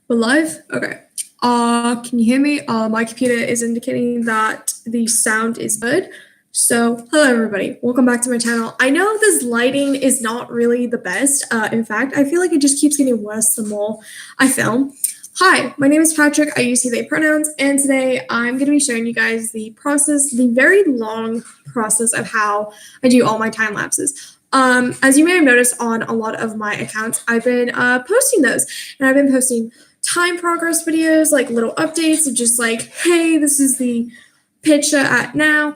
We're live? Okay. Can you hear me? My computer is indicating that the sound is good. So, hello everybody. Welcome back to my channel. I know this lighting is not really the best. In fact, I feel like it just keeps getting worse the more I film. Hi, my name is Patrick. I use he, they pronouns, and today I'm going to be showing you guys the process, the very long process of how I do all my time lapses. As you may have noticed on a lot of my accounts, I've been posting those, and I've been posting time progress videos, like little updates of just like, hey, this is the picture at now.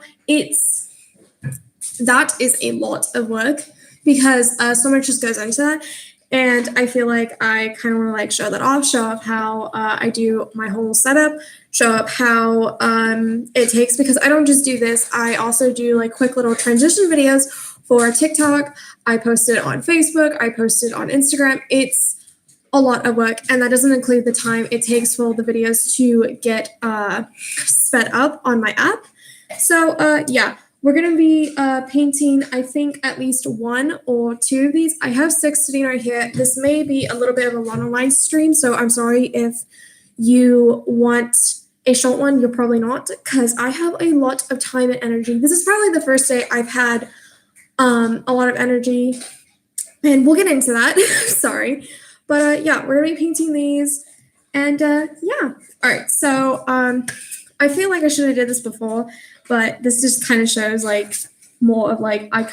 That is a lot of work because so much just goes into that. And I feel like I kind of want to like show that off, show off how I do my whole setup, show up how it takes, because I don't just do this. I also do like quick little transition videos for TikTok. I post it on Facebook. I post it on Instagram. It's a lot of work, and that doesn't include the time it takes for the videos to get sped up on my app. So yeah, we're gonna be painting, I think, at least 1 or 2 of these. I have 6 sitting right here. This may be a little bit of a long line stream, so I'm sorry if you want a short one. You're probably not, because I have a lot of time and energy. This is probably the first day I've had a lot of energy, and we'll get into that. Sorry. But yeah, we're gonna be painting these, and yeah. All right, so I feel like I should have did this before, but this just kind of shows like more of like a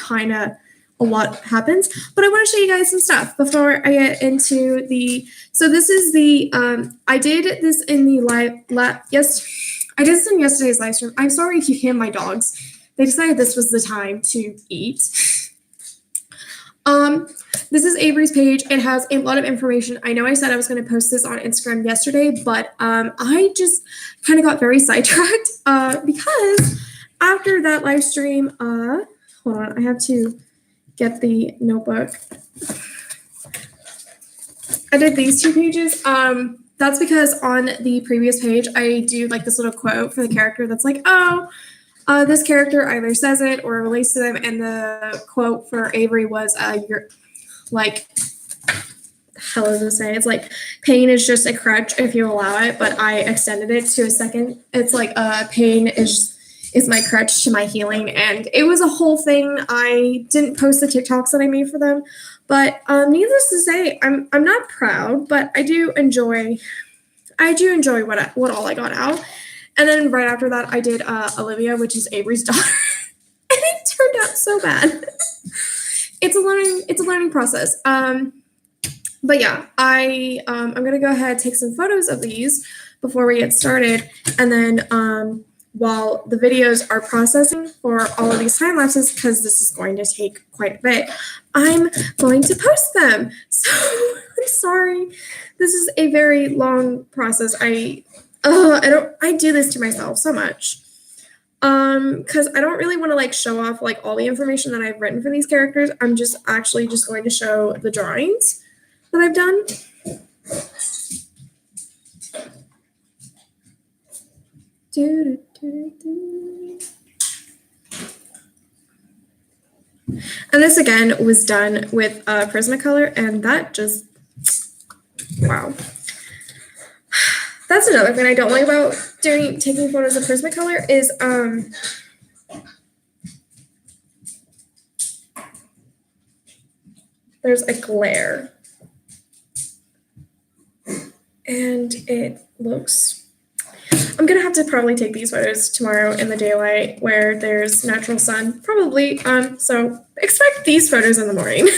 lot happens. But I want to show you guys some stuff before I get into the. So this is the I did this in the I did this in yesterday's live stream. I'm sorry if you hear my dogs. They decided this was the time to eat. This is Avery's page. It has a lot of information. I know I said I was going to post this on Instagram yesterday, but I just kind of got very sidetracked because after that live stream, hold on, I have to get the notebook. I did these 2 pages. That's because on the previous page, I do like this little quote for the character that's like, oh, this character either says it or relates to them, and the quote for Avery was, "You're like, the hell does it say? It's like, pain is just a crutch if you allow it." But I extended it to a second. It's like, pain is my crutch to my healing, and it was a whole thing. I didn't post the TikToks that I made for them, but needless to say, I'm not proud, but I do enjoy what all I got out. And then right after that, I did Olivia, which is Avery's daughter, and it turned out so bad. It's a learning process. But yeah, I'm gonna go ahead and take some photos of these before we get started, and then while the videos are processing for all of these time lapses, because this is going to take quite a bit, I'm going to post them. So I'm sorry, this is a very long process. I do this to myself so much. Because I don't really want to like show off like all the information that I've written for these characters. I'm just actually just going to show the drawings that I've done. And this again was done with Prismacolor, and that just, wow. That's another thing I don't like about taking photos of Prismacolor is there's a glare, and it looks. I'm gonna have to probably take these photos tomorrow in the daylight where there's natural sun, probably. So expect these photos in the morning.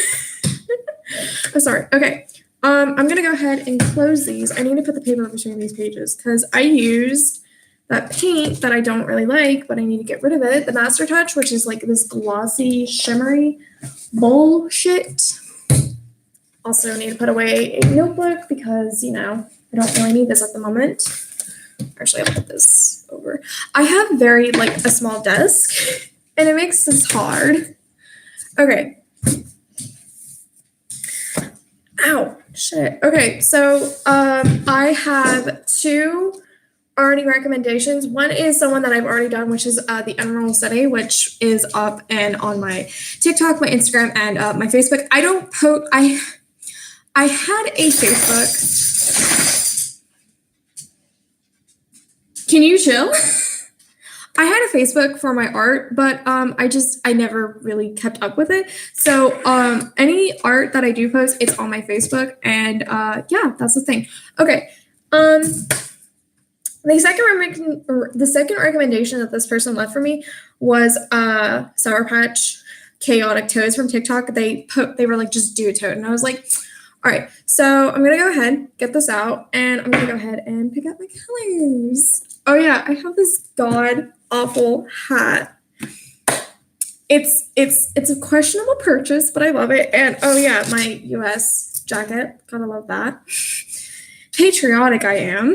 Oh, sorry. Okay. I'm gonna go ahead and close these. I need to put the paper between these pages because I used that paint that I don't really like, but I need to get rid of it. The Master Touch, which is like this glossy, shimmery bullshit. Also need to put away a notebook because, you know, I don't really need this at the moment. Actually, I'll put this over. I have very, like, a small desk, and it makes this hard. Okay. Ow. Shit. Okay, so I have 2 already recommendations. One is someone that I've already done, which is the Emerald City, which is up and on my TikTok, my Instagram, and my Facebook. I don't post. I had a Facebook Can you chill? I had a Facebook for my art, but I never really kept up with it. So any art that I do post, it's on my Facebook, and yeah, that's the thing. Okay. The second recommendation that this person left for me was Sour Patch Chaotic Toads from TikTok. They were like, just do a toad, and I was like, all right. So I'm gonna go ahead, get this out, and I'm gonna go ahead and pick out my colors. Oh yeah, I have this god awful hat. It's a questionable purchase, but I love it. And oh yeah, my US jacket. Gotta love that. Patriotic I am.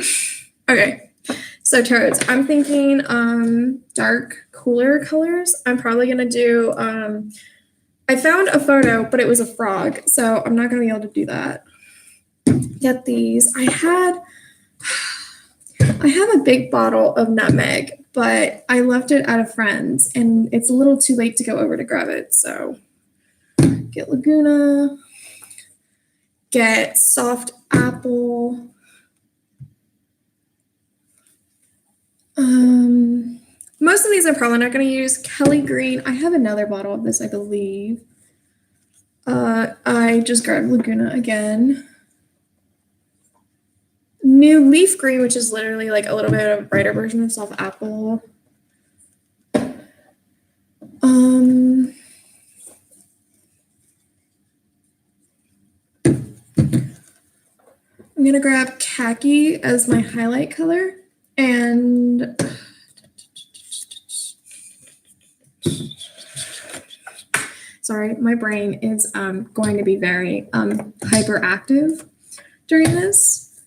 Okay. So toads, I'm thinking dark, cooler colors. I'm probably gonna do I found a photo, but it was a frog, so I'm not gonna be able to do that. Get these. I have a big bottle of nutmeg, but I left it at a friend's, and it's a little too late to go over to grab it. So get Laguna, get soft apple. Most of these I'm probably not going to use. Kelly Green. I have another bottle of this, I believe. I just grabbed Laguna again. New Leaf Green, which is literally like a little bit of a brighter version of soft apple. I'm going to grab khaki as my highlight color, and sorry, my brain is going to be very hyperactive during this,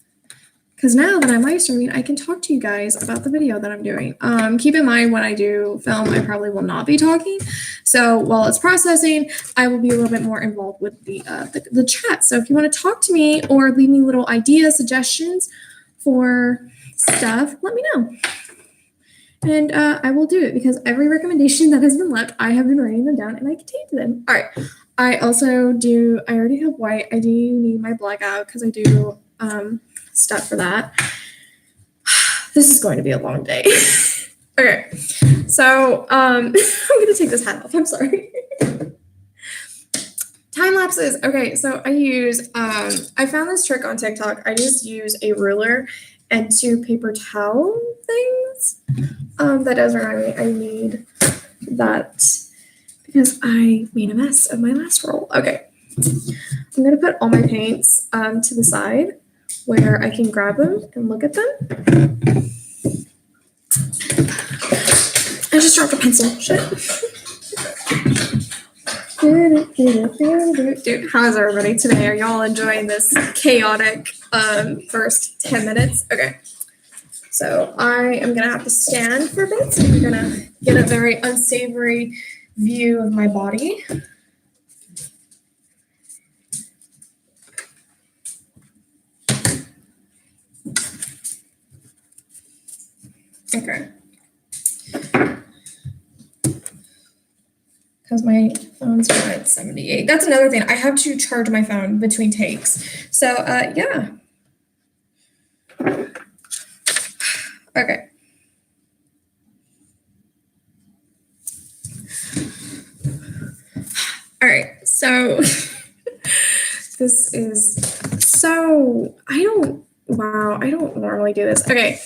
because now that I'm live streaming, I can talk to you guys about the video that I'm doing. Keep in mind, when I do film, I probably will not be talking. So while it's processing, I will be a little bit more involved with the chat. So if you want to talk to me or leave me little ideas, suggestions for stuff, let me know. And I will do it, because every recommendation that has been left, I have been writing them down and I can take them. All right. I already have white. I do need my black out because I do stuff for that. This is going to be a long day. Okay. So I'm going to take this hat off. I'm sorry. Time lapses. Okay. So I found this trick on TikTok. I just use a ruler and 2 paper towel things. That does remind me, I need that because I made a mess of my last roll. Okay. I'm going to put all my paints to the side where I can grab them and look at them. I just dropped a pencil. Shit. Dude, how is everybody today? Are y'all enjoying this chaotic first 10 minutes? Okay. So I am going to have to stand for a bit, so you're going to get a very unsavory view of my body. Okay. Because my phone's at 78. That's another thing. I have to charge my phone between takes. So, yeah. Okay. All right. So, this is so, I don't normally do this. Okay.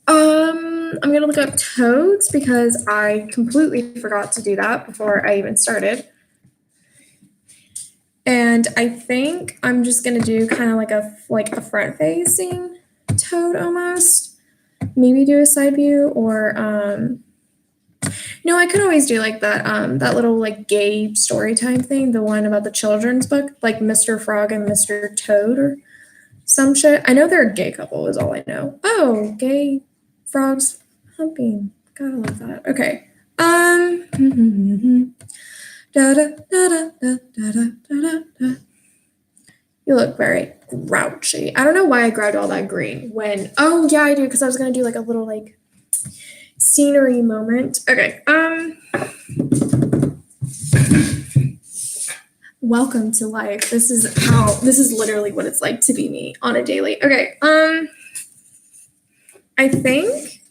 I'm going to look up toads because I completely forgot to do that before I even started. And I think I'm just going to do kind of like a front facing toad almost. Maybe do a side view, or I could always do like that little like gay story time thing, the one about the children's book, like Mr. Frog and Mr. Toad or some shit. I know they're a gay couple is all I know. Oh, gay frogs humping. Gotta love that. Okay. You look very grouchy. I don't know why I grabbed all that green when, oh yeah, I do, because I was gonna do like a little like scenery moment. Okay. Welcome to life. This is literally what it's like to be me on a daily. Okay. I think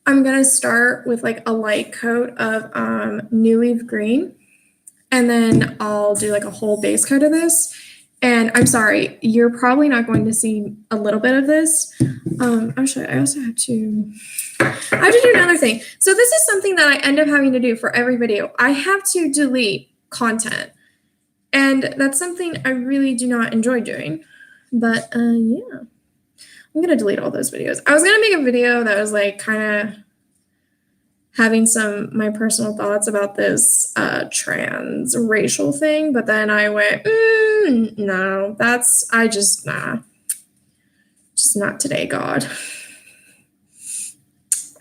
I'm gonna start with like a light coat of New Leaf Green, and then I'll do like a whole base coat of this. And I'm sorry, you're probably not going to see a little bit of this. Actually, I also have to do another thing. So this is something that I end up having to do for every video. I have to delete content. And that's something I really do not enjoy doing. But yeah, I'm going to delete all those videos. I was going to make a video that was like kind of having my personal thoughts about this trans racial thing. But then I went, no, nah. Just not today, God.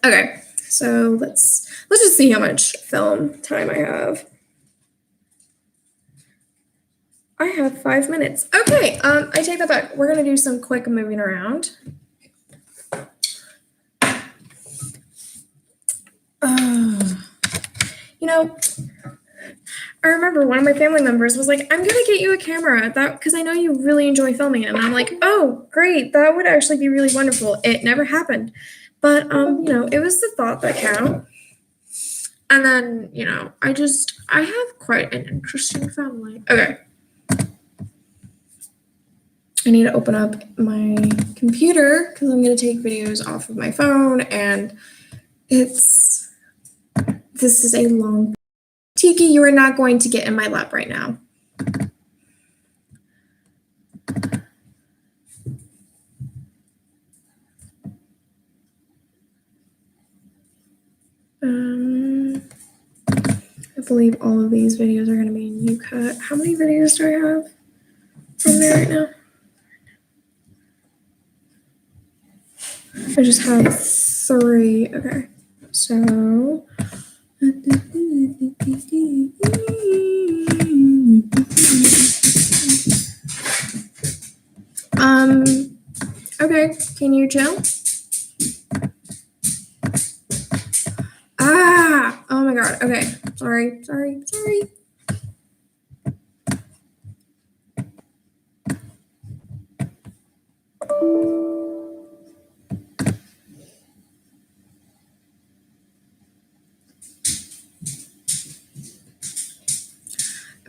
Okay, so let's just see how much film time I have. I have 5 minutes. Okay, I take that back. We're gonna do some quick moving around. You know, I remember one of my family members was like, "I'm gonna get you a camera because I know you really enjoy filming it." And I'm like, "Oh, great! That would actually be really wonderful." It never happened, but it was the thought that counted. And then I have quite an interesting family. Okay. I need to open up my computer because I'm going to take videos off of my phone, and this is a long. Tiki, you are not going to get in my lap right now. I believe all of these videos are going to be in UCut. How many videos do I have from there right now? I just have 3. Okay, so. Okay, can you chill? Oh my God, okay, sorry.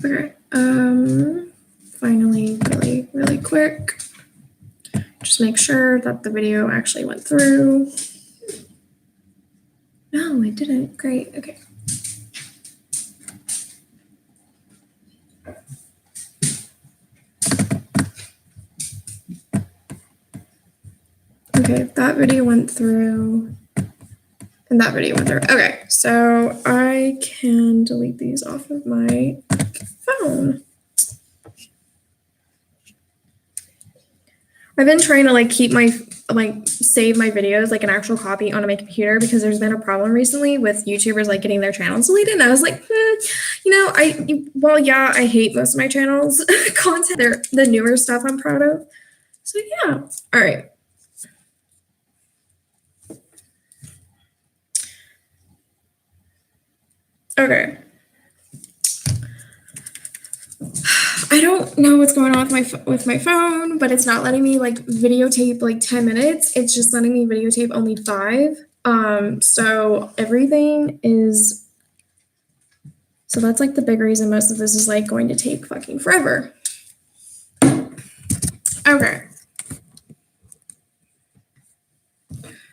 Okay, finally, really quick. Just make sure that the video actually went through. No, it didn't. Great, okay. Okay, that video went through, and that video went through. Okay, so I can delete these off of my phone. I've been trying to keep save my videos an actual copy onto my computer because there's been a problem recently with YouTubers getting their channels deleted, and I was like, I hate most of my channels content. They're the newer stuff I'm proud of. So yeah, all right. Okay. I don't know what's going on with my phone, but it's not letting me videotape 10 minutes. It's just letting me videotape only 5. So everything is. So that's the big reason most of this is going to take fucking forever. Okay.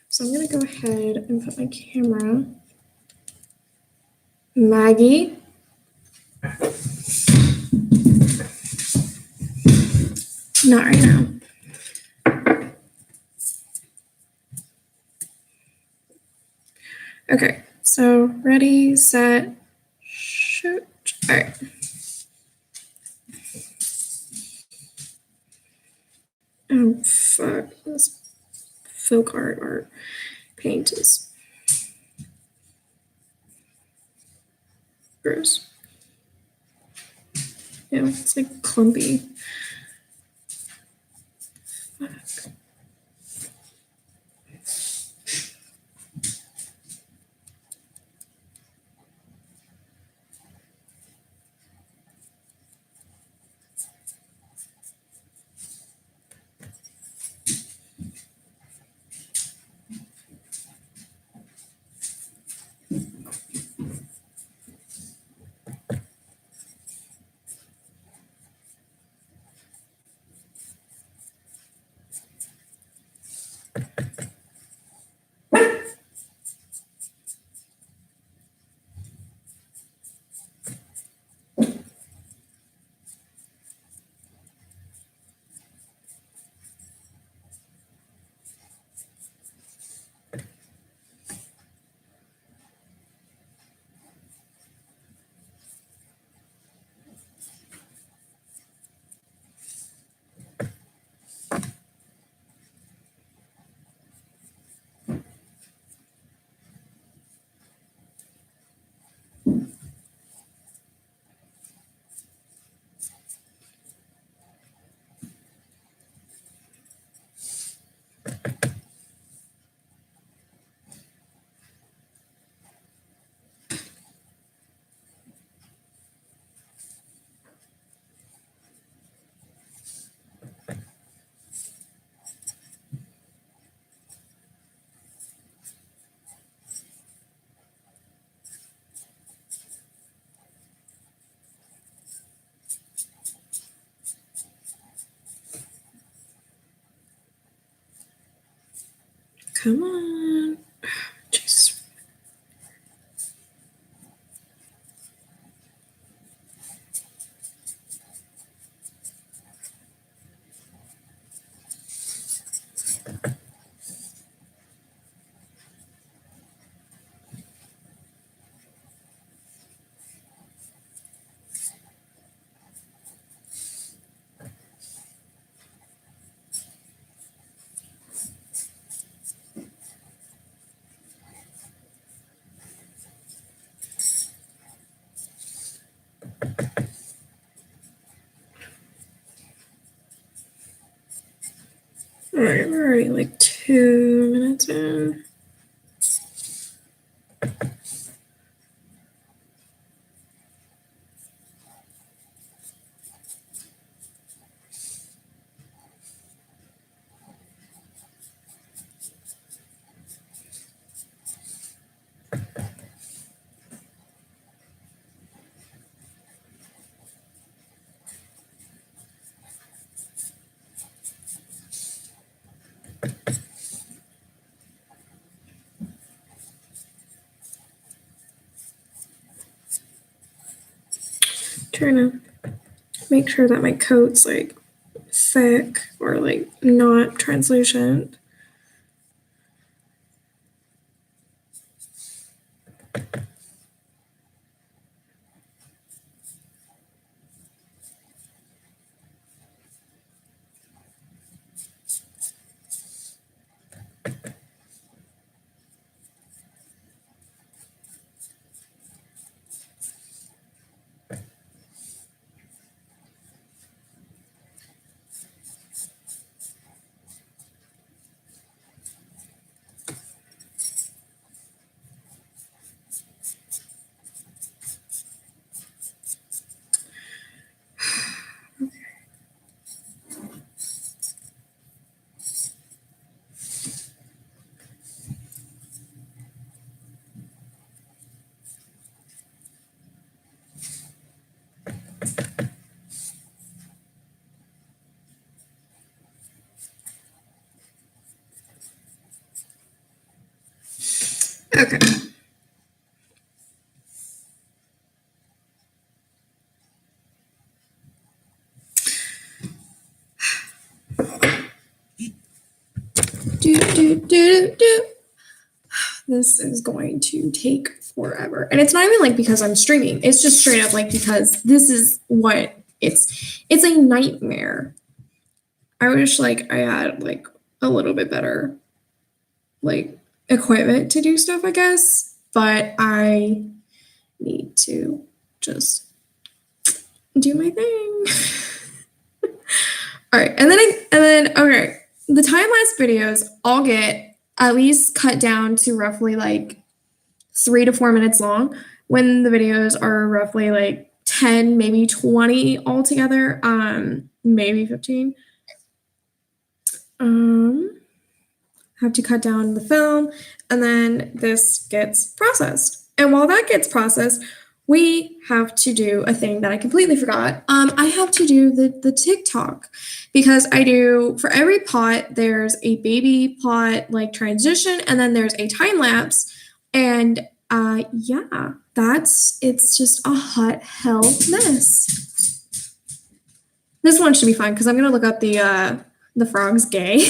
So I'm gonna go ahead and put my camera. Maggie. Not right now. Okay, so ready, set, shoot. All right. Oh, fuck. This folk art paint is gross. Yeah, it's clumpy. Fuck. Come on. Jeez. All right, we're already like 2 minutes in. Trying to make sure that my coat's like thick or like not translucent. Okay. This is going to take forever. And it's not even like because I'm streaming. It's just straight up like because this is what it's a nightmare. I wish like I had like a little bit better like equipment to do stuff, I guess, but I need to just do my thing. All right, and then okay, the time lapse videos all get at least cut down to roughly like 3 to 4 minutes long when the videos are roughly like 10, maybe 20 altogether, maybe 15. Have to cut down the film, and then this gets processed. And while that gets processed, we have to do a thing that I completely forgot. I have to do the TikTok because I do for every pot, there's a baby pot like transition, and then there's a time lapse. And yeah, it's just a hot hell mess. This one should be fun because I'm gonna look up the frog's gay.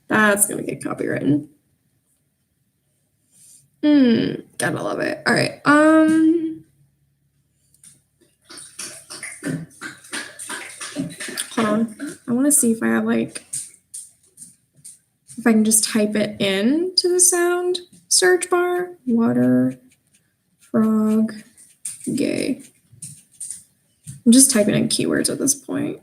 That's gonna get copywritten. Gotta love it. All right. Hold on. I want to see if I have like if I can just type it in to the sound search bar. Water frog gay. I'm just typing in keywords at this point.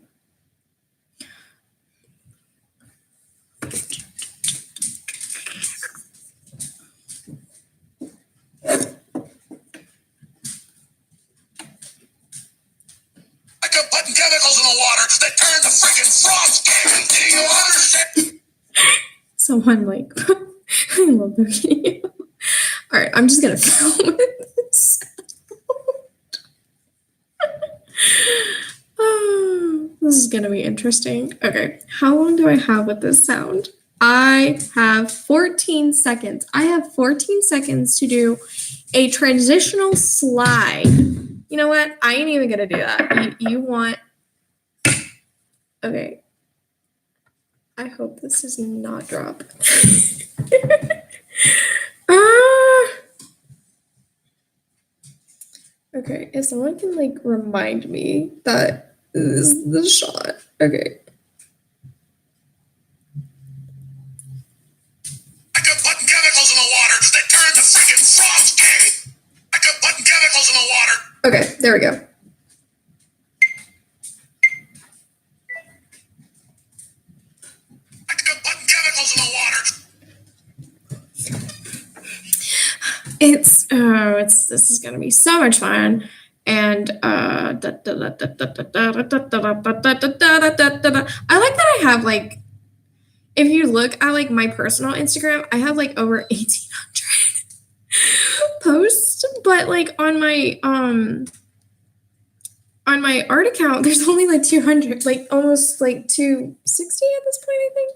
Putting chemicals in the water that turn the freaking frogs gay. Do you understand? Someone like, I love the video. All right, I'm just gonna film this. This is gonna be interesting. Okay, how long do I have with this sound? I have 14 seconds. I have 14 seconds to do a transitional slide. You know what? I ain't even gonna do that. You want. Okay. I hope this does not drop. Okay, if someone can like remind me that this is the shot. Okay. I could put chemicals in the water that turn the freaking frogs gay. I could put chemicals in the water. Okay, there we go. I could put chemicals in the water. This is gonna be so much fun. And I like that I have like, if you look at like my personal Instagram, I have like over 1,800 posts, but like on my art account, there's only like 200, like almost like 260 at this point, I think.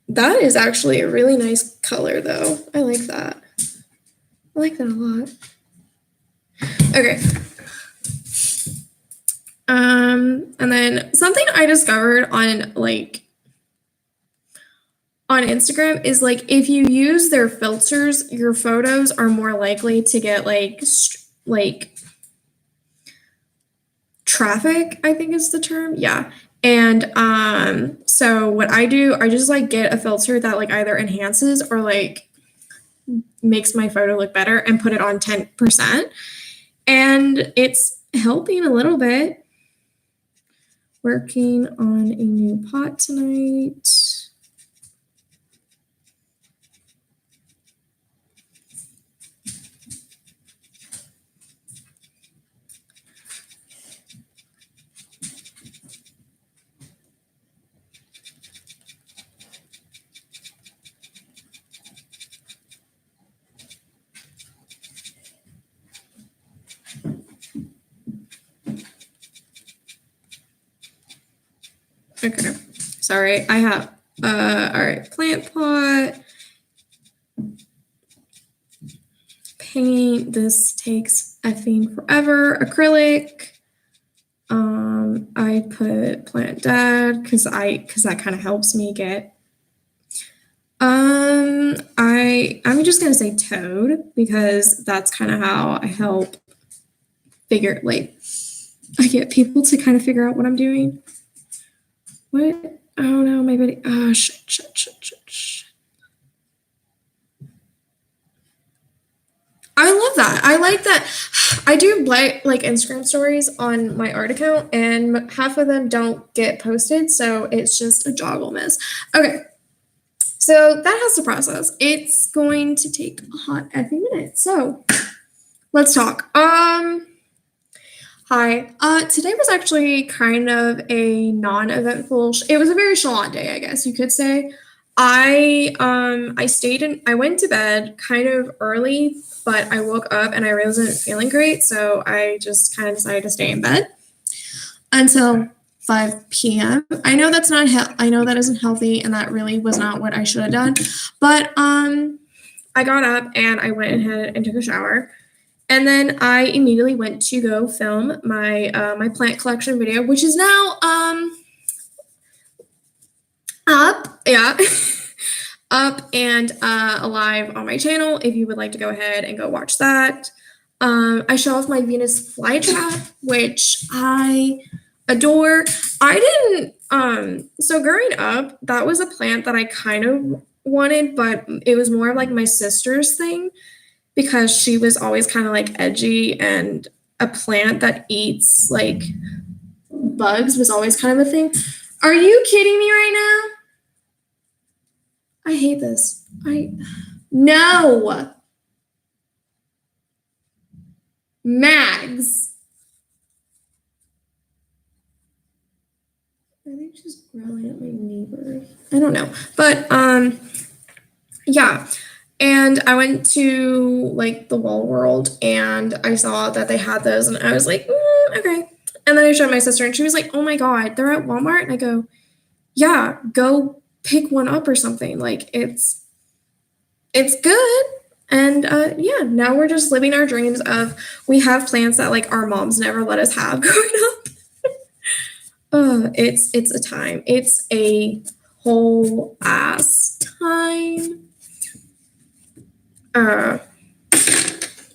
That is actually a really nice color, though. I like that. I like that a lot. Okay. And then something I discovered on Instagram is like if you use their filters, your photos are more likely to get like traffic, I think is the term. Yeah. And so what I do, I just like get a filter that like either enhances or like makes my photo look better and put it on 10%. And it's helping a little bit. Working on a new pot tonight. Okay, sorry, I have, all right, plant pot, paint, this takes effing forever, acrylic, I put plant dead, cause that kind of helps me get, I'm just gonna say toad, because that's kind of how I help figure, like, I get people to kind of figure out what I'm doing. What? Oh no, my video. Oh, shit. I love that. I like that. I do like Instagram stories on my art account, and half of them don't get posted, so it's just a joggle miss. Okay, so that has to process. It's going to take a hot effing minute. So let's talk. Hi. Today was actually kind of a non-eventful. It was a very chalant day, I guess you could say. I went to bed kind of early, but I woke up and I wasn't feeling great, so I just kind of decided to stay in bed until 5 p.m. I know that's not I know that isn't healthy, and that really was not what I should have done. But I got up and I went ahead and took a shower. And then I immediately went to go film my my plant collection video, which is now up, yeah, up and alive on my channel. If you would like to go ahead and go watch that, I show off my Venus flytrap, which I adore. I didn't. So growing up, that was a plant that I kind of wanted, but it was more of like my sister's thing, because she was always kind of like edgy, and a plant that eats like bugs was always kind of a thing. Are you kidding me right now? I hate this. No. Mags. Are they just growling at my neighbors? I don't know. But yeah. And I went to like the Wall World and I saw that they had those and I was like, okay. And then I showed my sister and she was like, oh my God, they're at Walmart. And I go, yeah, go pick one up or something. Like it's good. And yeah, now we're just living our dreams of we have plants that like our moms never let us have growing up. It's a time. It's a whole ass time.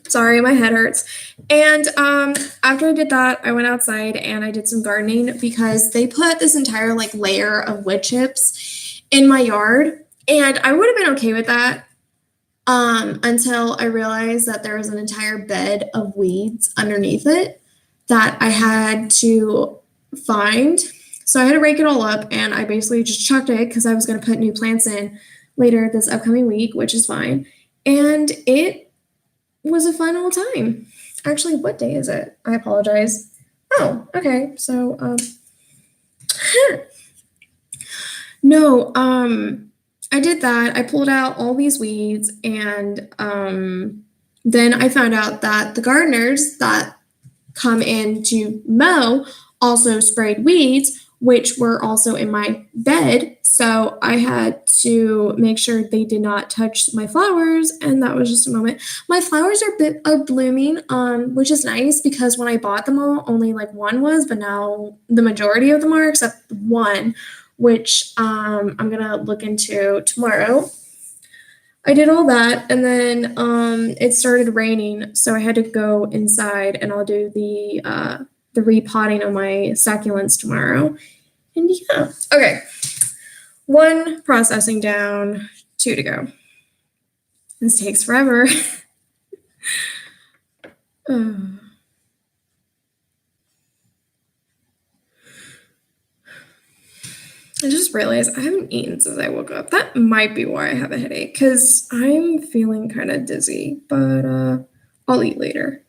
Sorry, my head hurts. And after I did that, I went outside and I did some gardening because they put this entire like layer of wood chips in my yard, and I would have been okay with that until I realized that there was an entire bed of weeds underneath it that I had to find. So I had to rake it all up, and I basically just chucked it because I was going to put new plants in later this upcoming week, which is fine. And it was a fun old time. Actually, what day is it? I apologize. Oh, okay. So, no, I did that. I pulled out all these weeds, and then I found out that the gardeners that come in to mow also sprayed weeds, which were also in my bed. So I had to make sure they did not touch my flowers, and that was just a moment. My flowers are blooming, which is nice because when I bought them all, only like one was, but now the majority of them are, except one, which I'm gonna look into tomorrow. I did all that, and then it started raining, so I had to go inside, and I'll do the repotting of my succulents tomorrow. And yeah, okay. 1 processing down, 2 to go. This takes forever. I just realized I haven't eaten since I woke up. That might be why I have a headache, because I'm feeling kind of dizzy, but I'll eat later.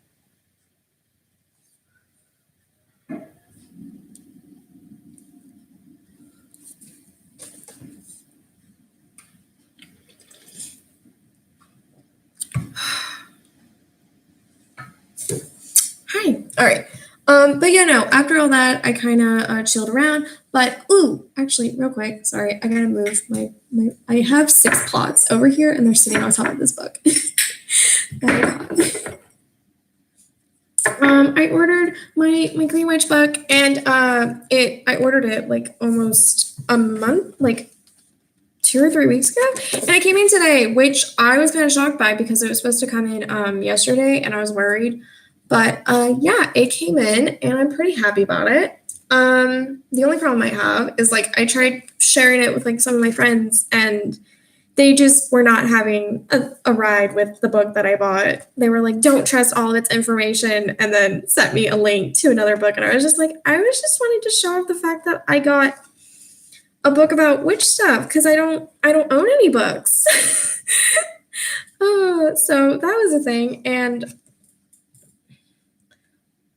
Hi. All right. But yeah, no, after all that, I kind of chilled around. But actually, real quick, sorry, I gotta move my. I have 6 plots over here, and they're sitting on top of this book. I ordered my Green Witch book, and I ordered it like almost a month, like 2 or 3 weeks ago, and it came in today, which I was kind of shocked by because it was supposed to come in yesterday, and I was worried. But yeah, it came in, and I'm pretty happy about it. The only problem I have is like I tried sharing it with like some of my friends, and they just were not having a ride with the book that I bought. They were like, "Don't trust all of its information," and then sent me a link to another book, and I was just like, I was just wanting to show off the fact that I got a book about witch stuff because I don't own any books. So that was a thing, and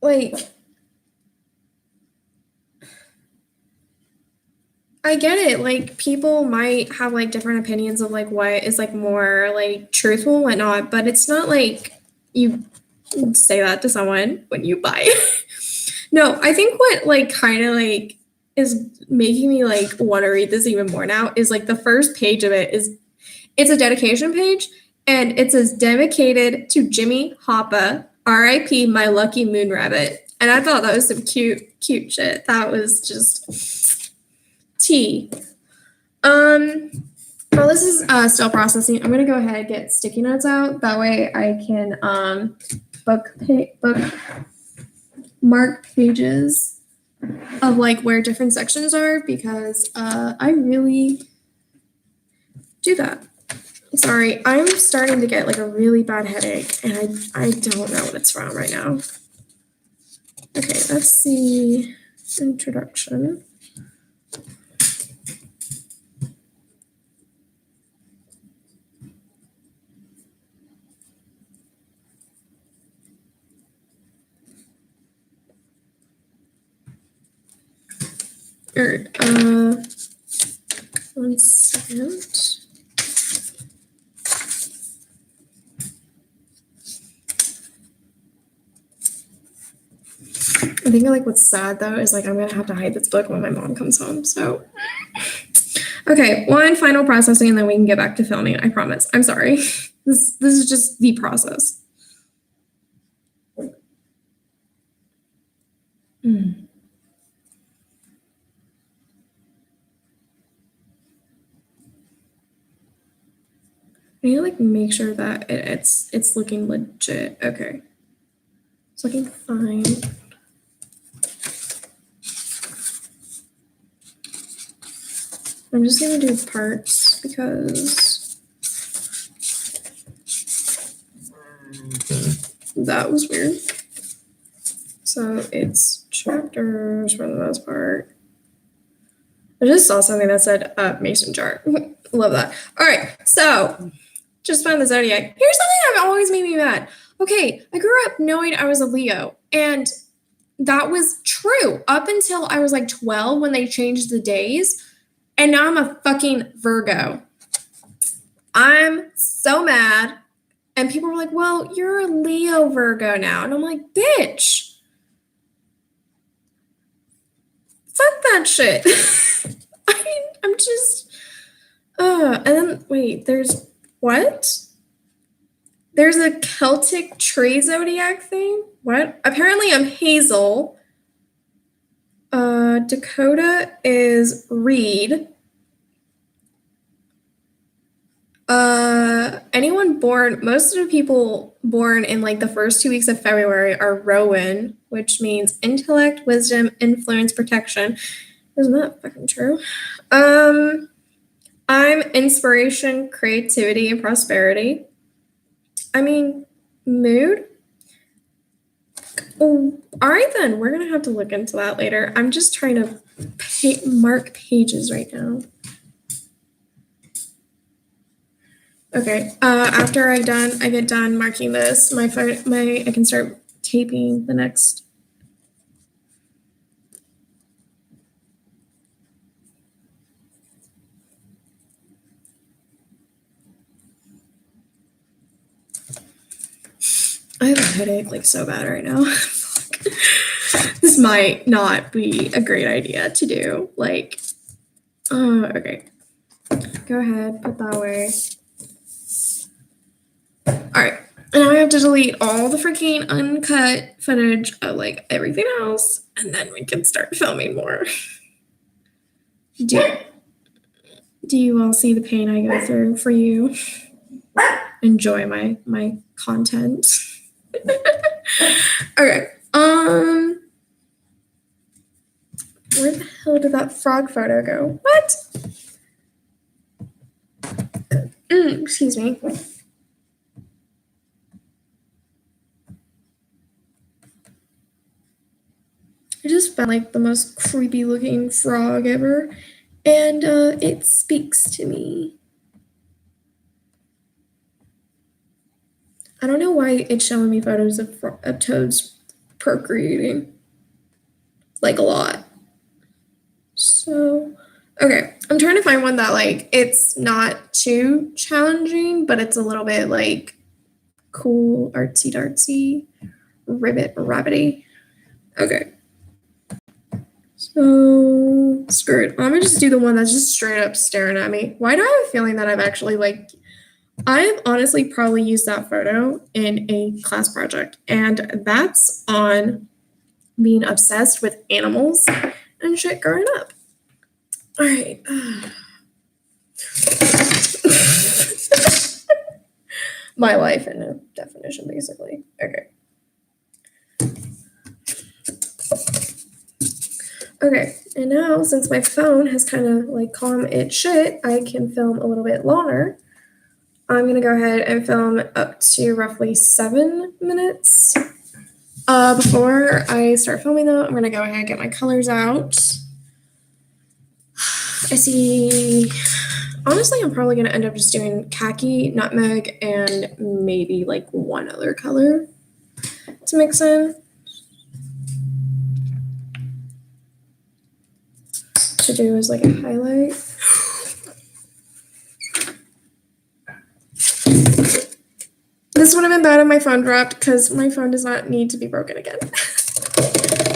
like I get it. Like people might have like different opinions of like what is like more like truthful and whatnot, but it's not like you say that to someone when you buy it. No, I think what like kind of like is making me like want to read this even more now is like the first page of it is it's a dedication page, and it says dedicated to Jimmy Hoppa, R.I.P. my lucky moon rabbit. And I thought that was some cute shit. That was just tea. While this is still processing, I'm gonna go ahead and get sticky notes out. That way I can book mark pages of like where different sections are because I really do that. Sorry, I'm starting to get like a really bad headache, and I don't know what it's from right now. Okay, let's see. Introduction. One second. think like what's sad though is like I'm gonna have to hide this book when my mom comes home. So okay, one final processing and then we can get back to filming. I promise. I'm sorry. This is just the process. I need to like make sure that it's looking legit. Okay. It's looking fine. I'm just gonna do parts because that was weird. So it's chapters for the most part. I just saw something that said mason jar. Love that. All right, so just found the zodiac. Here's something that always made me mad. Okay, I grew up knowing I was a Leo, and that was true up until I was like 12 when they changed the days, and now I'm a fucking Virgo. I'm so mad, and people were like, well, you're a Leo Virgo now, and I'm like, bitch. Fuck that shit. I'm just, and then, wait, there's, what? There's a Celtic tree zodiac thing? What? Apparently I'm Hazel. Dakota is Reed. Anyone born, most of the people born in like the first 2 weeks of February are Rowan, which means intellect, wisdom, influence, protection. Isn't that fucking true? I'm inspiration, creativity, and prosperity. I mean, mood. Oh, all right then. We're gonna have to look into that later. I'm just trying to mark pages right now. Okay. After I get done marking this, I can start taping the next. I have a headache like so bad right now. This might not be a great idea to do. Like, okay. Go ahead, put that away. All right. And now I have to delete all the freaking uncut footage of like everything else, and then we can start filming more. Do you all see the pain I go through for you? Enjoy my content. Okay. Where the hell did that frog photo go? What? Excuse me. I just found like the most creepy looking frog ever, and it speaks to me. I don't know why it's showing me photos of toads procreating, like a lot. So, okay, I'm trying to find one that like it's not too challenging, but it's a little bit like cool, artsy dartsy, rabbity. Okay. So screw it. I'm gonna just do the one that's just straight up staring at me. Why do I have a feeling that I've actually like I've honestly probably used that photo in a class project, and that's on being obsessed with animals and shit growing up. All right. My life in a definition, basically. Okay. Okay, and now since my phone has kind of like calmed its shit, I can film a little bit longer. I'm gonna go ahead and film up to roughly 7 minutes. Before I start filming though, I'm gonna go ahead and get my colors out. I see, honestly, I'm probably gonna end up just doing khaki, nutmeg, and maybe like one other color to mix in. To do is like a highlight. This would have been bad if my phone dropped because my phone does not need to be broken again.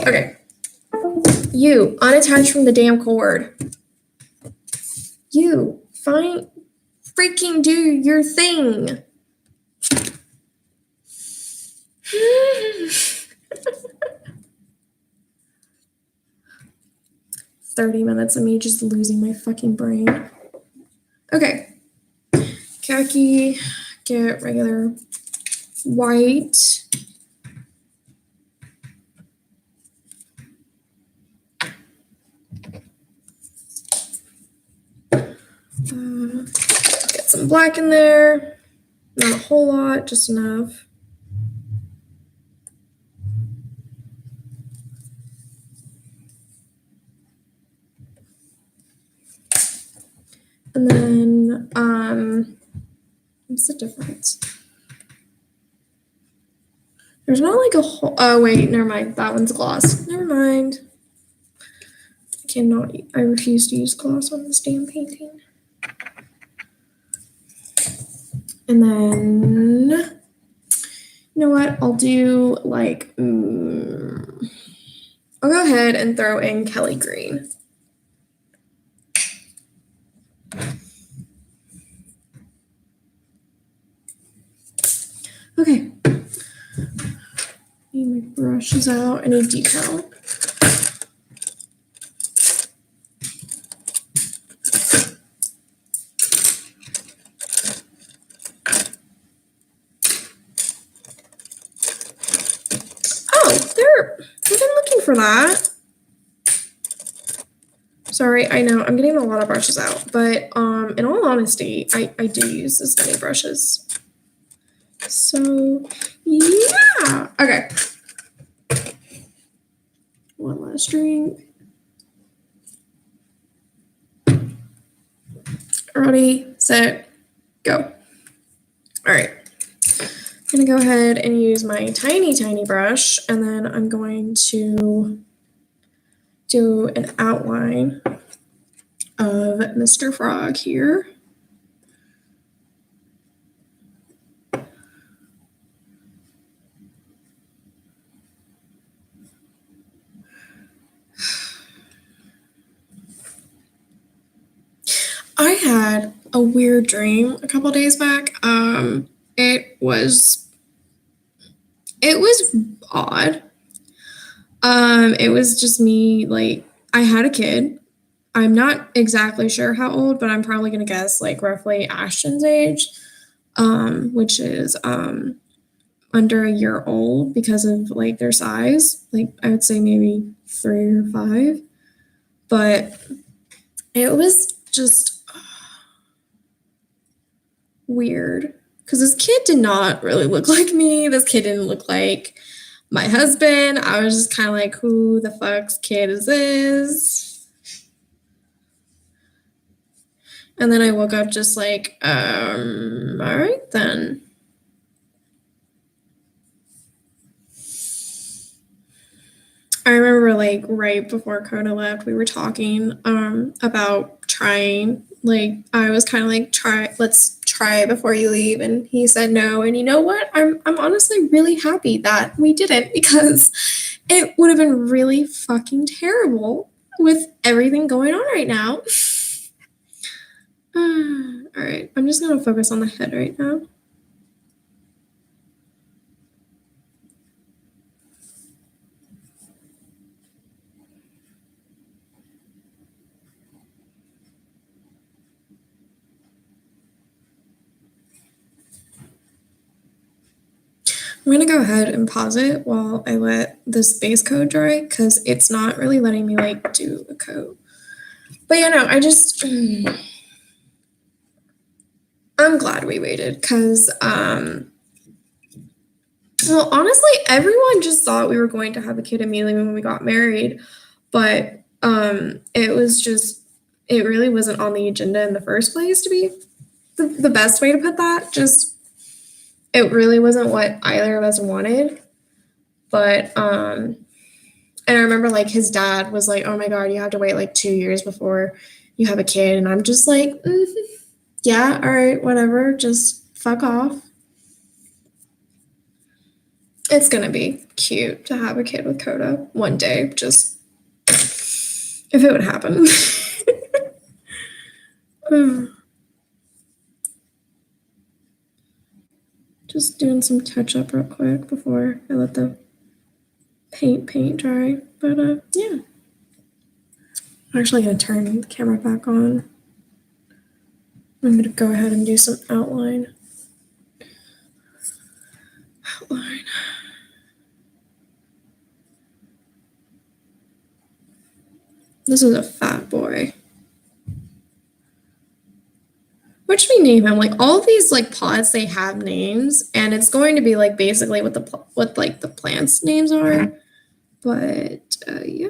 Okay. You, unattached from the damn cord. You, fine, freaking do your thing. 30 minutes of me just losing my fucking brain. Okay. Khaki, get regular white. Get some black in there. Not a whole lot, just enough. And then, what's the difference? There's not like a whole, oh wait, never mind. That one's gloss. Never mind. I refuse to use gloss on this damn painting. And then, you know what? I'll do like, I'll go ahead and throw in Kelly Green. Okay. Need my brushes out. I need detail. I've been looking for that. Sorry, I know I'm getting a lot of brushes out, but in all honesty, I do use this many brushes. So yeah. Okay. One last drink. Ready, set, go. All right. I'm gonna go ahead and use my tiny brush, and then I'm going to do an outline of Mr. Frog here. I had a weird dream a couple days back. It was odd. It was just me, like, I had a kid. I'm not exactly sure how old, but I'm probably gonna guess like roughly Ashton's age, which is under a year old because of like their size. Like I would say maybe 3 or 5. But it was just weird because this kid did not really look like me. This kid didn't look like my husband. I was just kind of like, who the fuck's kid is this? And then I woke up just like, all right then. I remember like right before Coda left, we were talking about trying. Like I was kind of like, let's try before you leave, and he said no. And you know what? I'm honestly really happy that we didn't, because it would have been really fucking terrible with everything going on right now. All right, I'm just gonna focus on the head right now. I'm gonna go ahead and pause it while I let this base coat dry, because it's not really letting me like do a coat. But yeah, no, I'm glad we waited, because well, honestly, everyone just thought we were going to have a kid immediately when we got married, but it really wasn't on the agenda in the first place, to be the best way to put that. Just it really wasn't what either of us wanted. But and I remember like his dad was like, oh my God, you have to wait like 2 years before you have a kid. And I'm just like, yeah, all right, whatever, just fuck off. It's gonna be cute to have a kid with Coda one day, just if it would happen. Just doing some touch up real quick before I let the paint dry. But yeah. I'm actually gonna turn the camera back on. I'm gonna go ahead and do some outline. This is a fat boy. What should we name him? Like all of these like pods, they have names, and it's going to be like basically what the plants' names are. But yeah.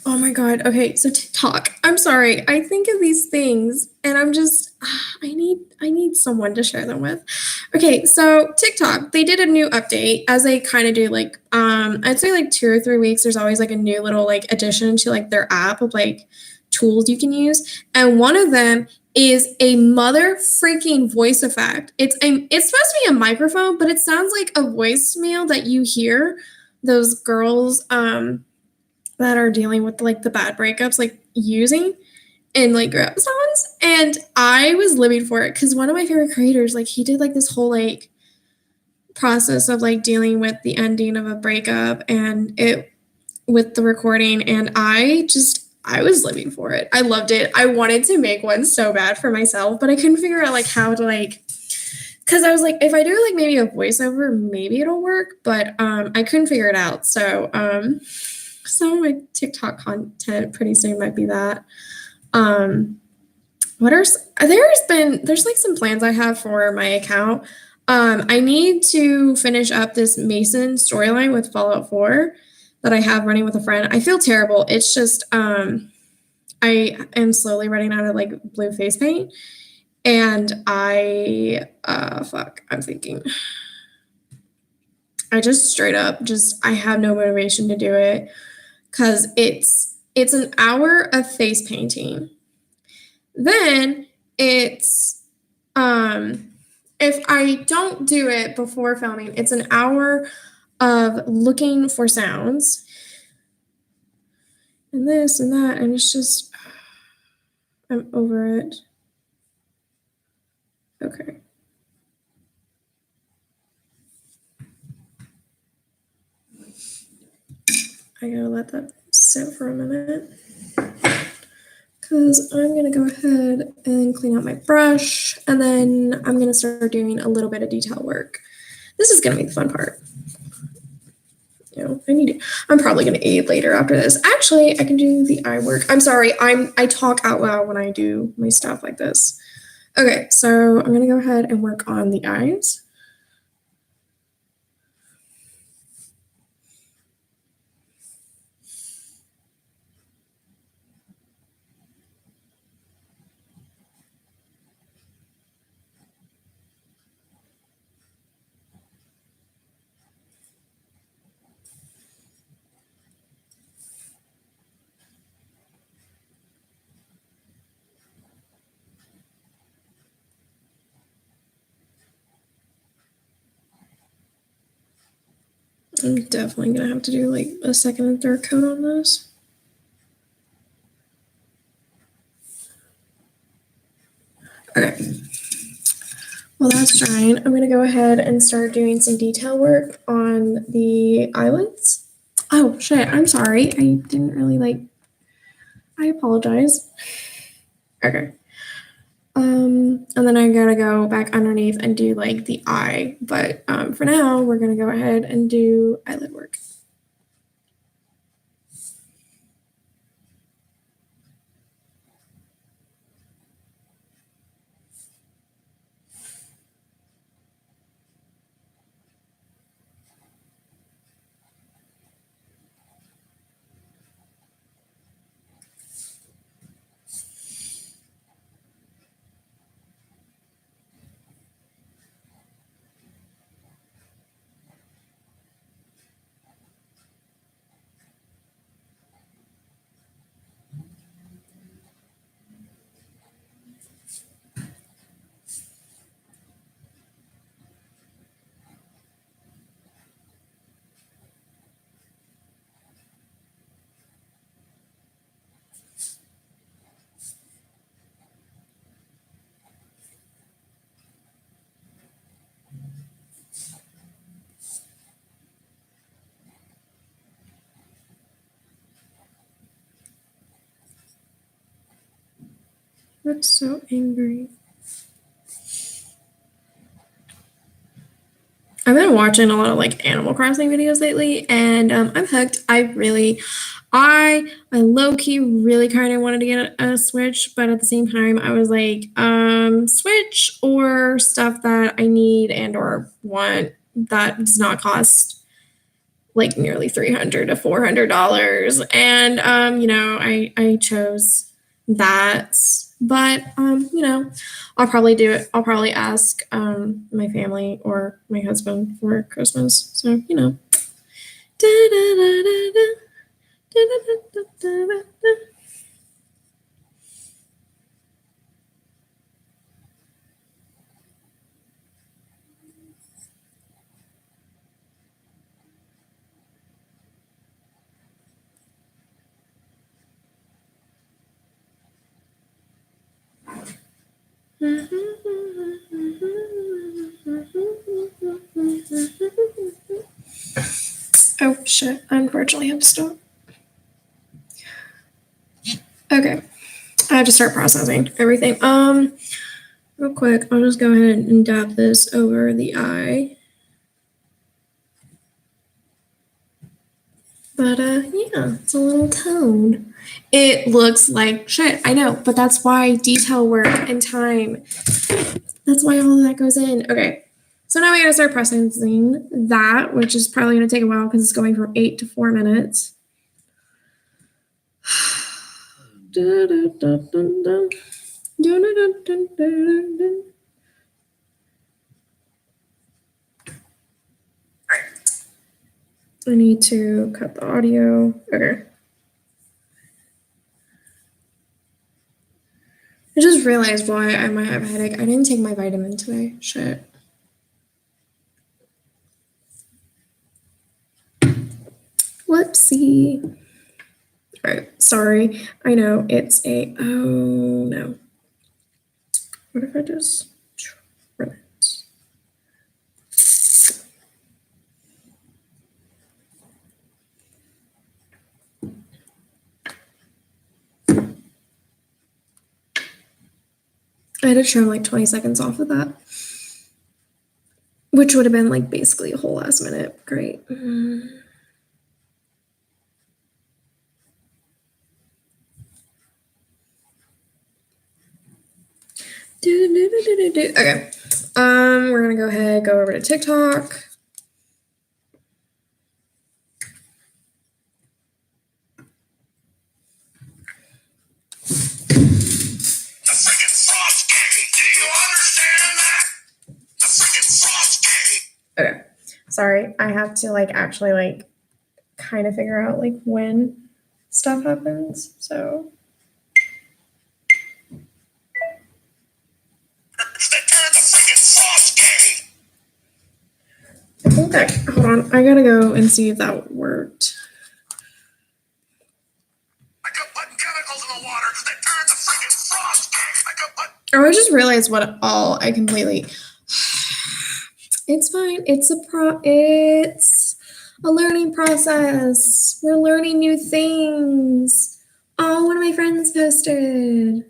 Oh my god. Okay, so TikTok. I'm sorry. I think of these things and I'm just I need someone to share them with. Okay, so TikTok, they did a new update as they kind of do like I'd say like 2 or 3 weeks there's always like a new little like addition to like their app of like tools you can use. And one of them is a mother freaking voice effect. It's supposed to be a microphone, but it sounds like a voicemail that you hear those girls that are dealing with like the bad breakups like using in like rap songs. And I was living for it because one of my favorite creators, like he did like this whole like process of like dealing with the ending of a breakup and it with the recording, and I was living for it. I loved it. I wanted to make one so bad for myself, but I couldn't figure out like how to like, because I was like, if I do like maybe a voiceover, maybe it'll work, but I couldn't figure it out. So some of my TikTok content pretty soon might be that. There's like some plans I have for my account. I need to finish up this Mason storyline with Fallout 4 that I have running with a friend. I feel terrible. It's just I am slowly running out of like blue face paint, and I'm thinking. I just straight up I have no motivation to do it because it's an hour of face painting. Then it's if I don't do it before filming, it's an hour of looking for sounds and this and that, and it's just I'm over it. Okay. I gotta let that sit for a minute because I'm gonna go ahead and clean out my brush, and then I'm gonna start doing a little bit of detail work. This is gonna be the fun part. You know, I'm probably gonna eat later after this. Actually, I can do the eye work. I'm sorry, I talk out loud when I do my stuff like this. Okay, so I'm gonna go ahead and work on the eyes. I'm definitely gonna have to do like a second and third coat on this. Okay. While that's drying, I'm gonna go ahead and start doing some detail work on the eyelids. Oh shit, I'm sorry. I didn't really I apologize. Okay. And then I gotta go back underneath and do like the eye. But for now, we're gonna go ahead and do eyelid work. That's so angry. I've been watching a lot of like Animal Crossing videos lately, and I'm hooked. I low key really kind of wanted to get a Switch, but at the same time, I was like, Switch or stuff that I need and or want that does not cost like nearly $300 to $400, and I chose that. But I'll probably do it. I'll probably ask my family or my husband for Christmas. So Oh shit! I unfortunately have to stop. Okay, I have to start processing everything. Real quick, I'll just go ahead and dab this over the eye. But yeah, it's a little toned. It looks like shit, I know, but that's why detail work and time. That's why all of that goes in. Okay, so now we gotta start processing that, which is probably gonna take a while because it's going from 8 to 4 minutes. I need to cut the audio. Okay. I just realized why I might have a headache. I didn't take my vitamin today. Shit. Whoopsie. All right. Sorry. I know it's a. Oh no. What if I just run it? I had to trim like 20 seconds off of that, which would have been like basically a whole last minute. Great. Okay. We're gonna go ahead, go over to TikTok. The freaking frog's gay. Do you understand that? The freaking frog's gay. Okay. Sorry, I have to like actually like kind of figure out like when stuff happens. So okay, hold on. I gotta go and see if that worked. I could put chemicals in the water that turn the freaking frogs gay. Oh, I just realized what all I completely. It's fine. It's a learning process. We're learning new things. Oh, one of my friends posted.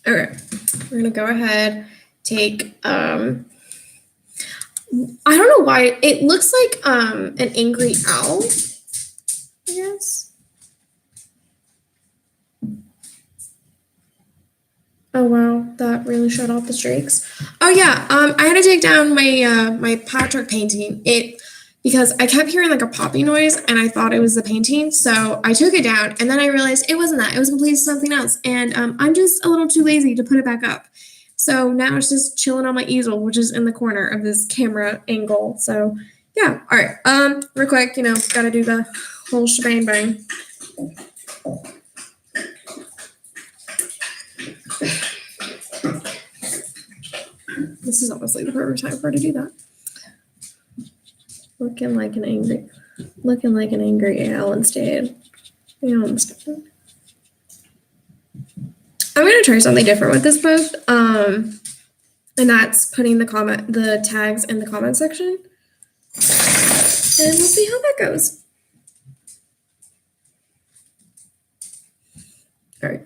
Okay, we're gonna go ahead, take I don't know why it looks like an angry owl, I guess. Oh wow, that really showed off the streaks. Oh yeah, I had to take down my my Patrick painting. Because I kept hearing like a popping noise and I thought it was the painting, so I took it down and then I realized it wasn't that. It was completely something else, and I'm just a little too lazy to put it back up. So now it's just chilling on my easel, which is in the corner of this camera angle. So yeah, all right. Real quick, gotta do the whole shebang bang. This is honestly the perfect time for her to do that. Looking like an angry owl instead. I'm gonna try something different with this post. And that's putting the tags in the comment section. And we'll see how that goes. All right.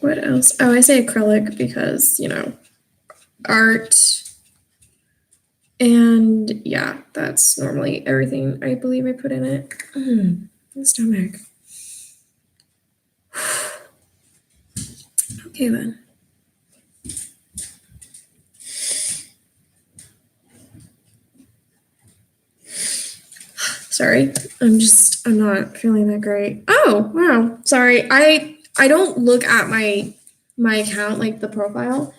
What else? Oh, I say acrylic because, art. And yeah, that's normally everything I believe I put in it. My stomach. Okay then. Sorry, I'm not feeling that great. Oh, wow. Sorry. I don't look at my account, like the profile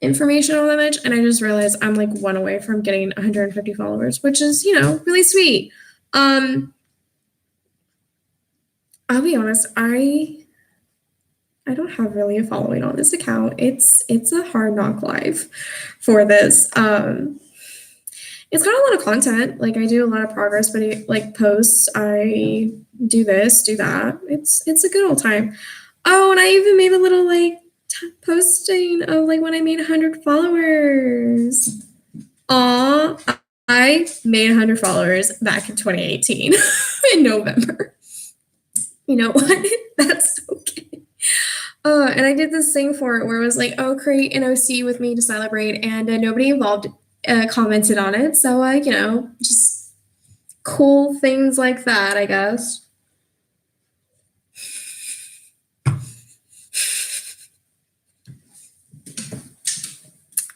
information on that much, and I just realized I'm like one away from getting 150 followers, which is, really sweet. I'll be honest, I don't have really a following on this account. It's a hard knock life for this. It's got a lot of content. Like I do a lot of progress, but like posts. I do this, do that. It's a good old time. Oh, and I even made a little like posting of like when I made 100 followers. Aw, I made 100 followers back in 2018 in November. You know what? That's okay. And I did this thing for it where it was like, oh, create an OC with me to celebrate, and nobody involved commented on it. So, just cool things like that, I guess.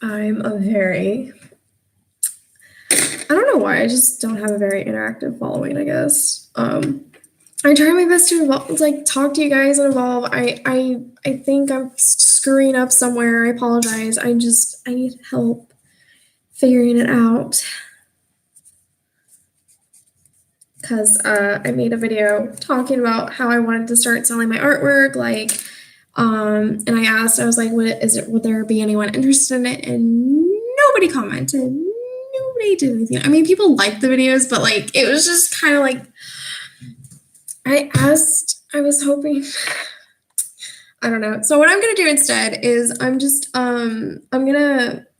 I don't know why, I just don't have a very interactive following, I guess. I try my best to talk to you guys and evolve. I think I'm screwing up somewhere. I apologize. I need help figuring it out. Because I made a video talking about how I wanted to start selling my artwork, and I asked, I was like, would there be anyone interested in it? And nobody commented. Nobody did anything. I mean, people liked the videos, but it was just kind of like, I was hoping, I don't know. So what I'm going to do instead is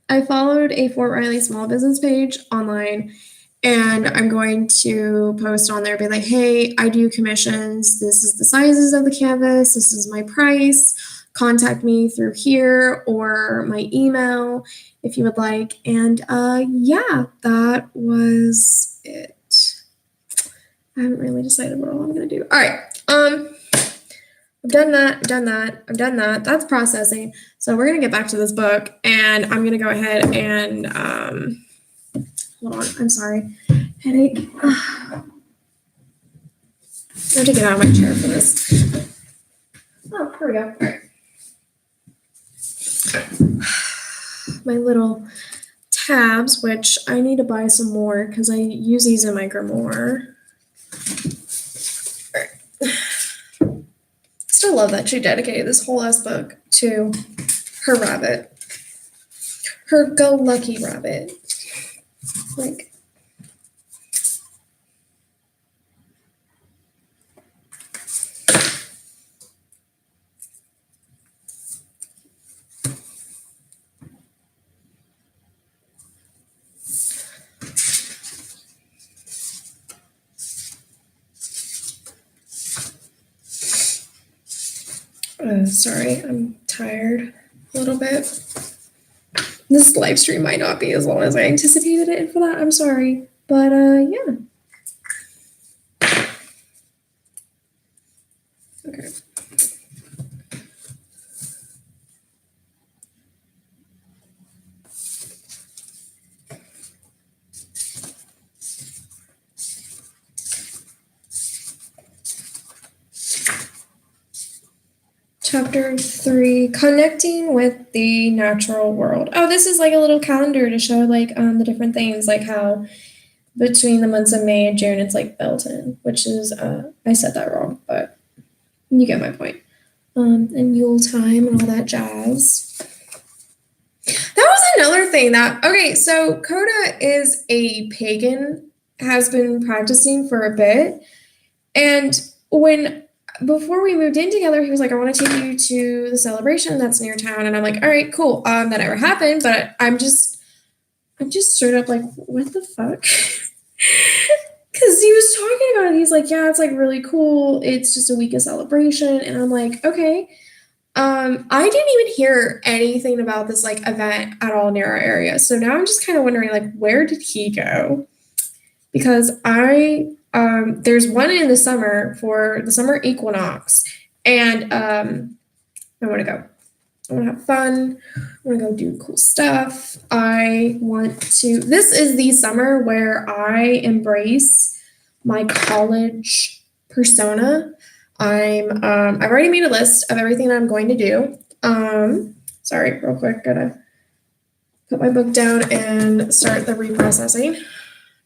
I followed a Fort Riley small business page online, and I'm going to post on there, be like, hey, I do commissions. This is the sizes of the canvas. This is my price. Contact me through here or my email if you would like. And yeah, that was it. I haven't really decided what all I'm going to do. All right. I've done that. That's processing. So we're going to get back to this book, and I'm going to go ahead and hold on. I'm sorry. Headache. I have to get out of my chair for this. Oh, here we go. All right. My little tabs, which I need to buy some more because I use these in my grimoire. All right. Still love that she dedicated this whole ass book to her rabbit. Her go lucky rabbit. Like, sorry, I'm tired a little bit. This live stream might not be as long as I anticipated it, and for that, I'm sorry. But yeah. Okay. Chapter 3, connecting with the natural world. Oh, this is like a little calendar to show like the different things, like how between the months of May and June it's like Belton, which is I said that wrong, but you get my point. And Yule time and all that jazz. That was another thing that, okay, so Coda is a pagan, has been practicing for a bit, and before we moved in together, he was like, I want to take you to the celebration that's near town. And I'm like, all right, cool. That never happened, but I'm just straight up like, what the fuck? Because he was talking about it. He's like, yeah, it's like really cool. It's just a week of celebration. And I'm like, okay. I didn't even hear anything about this like event at all near our area. So now I'm just kind of wondering, like, where did he go? Because there's one in the summer for the summer equinox, and I want to go. I want to have fun. I want to go do cool stuff. This is the summer where I embrace my college persona. I've already made a list of everything that I'm going to do. Sorry, real quick, gotta put my book down and start the reprocessing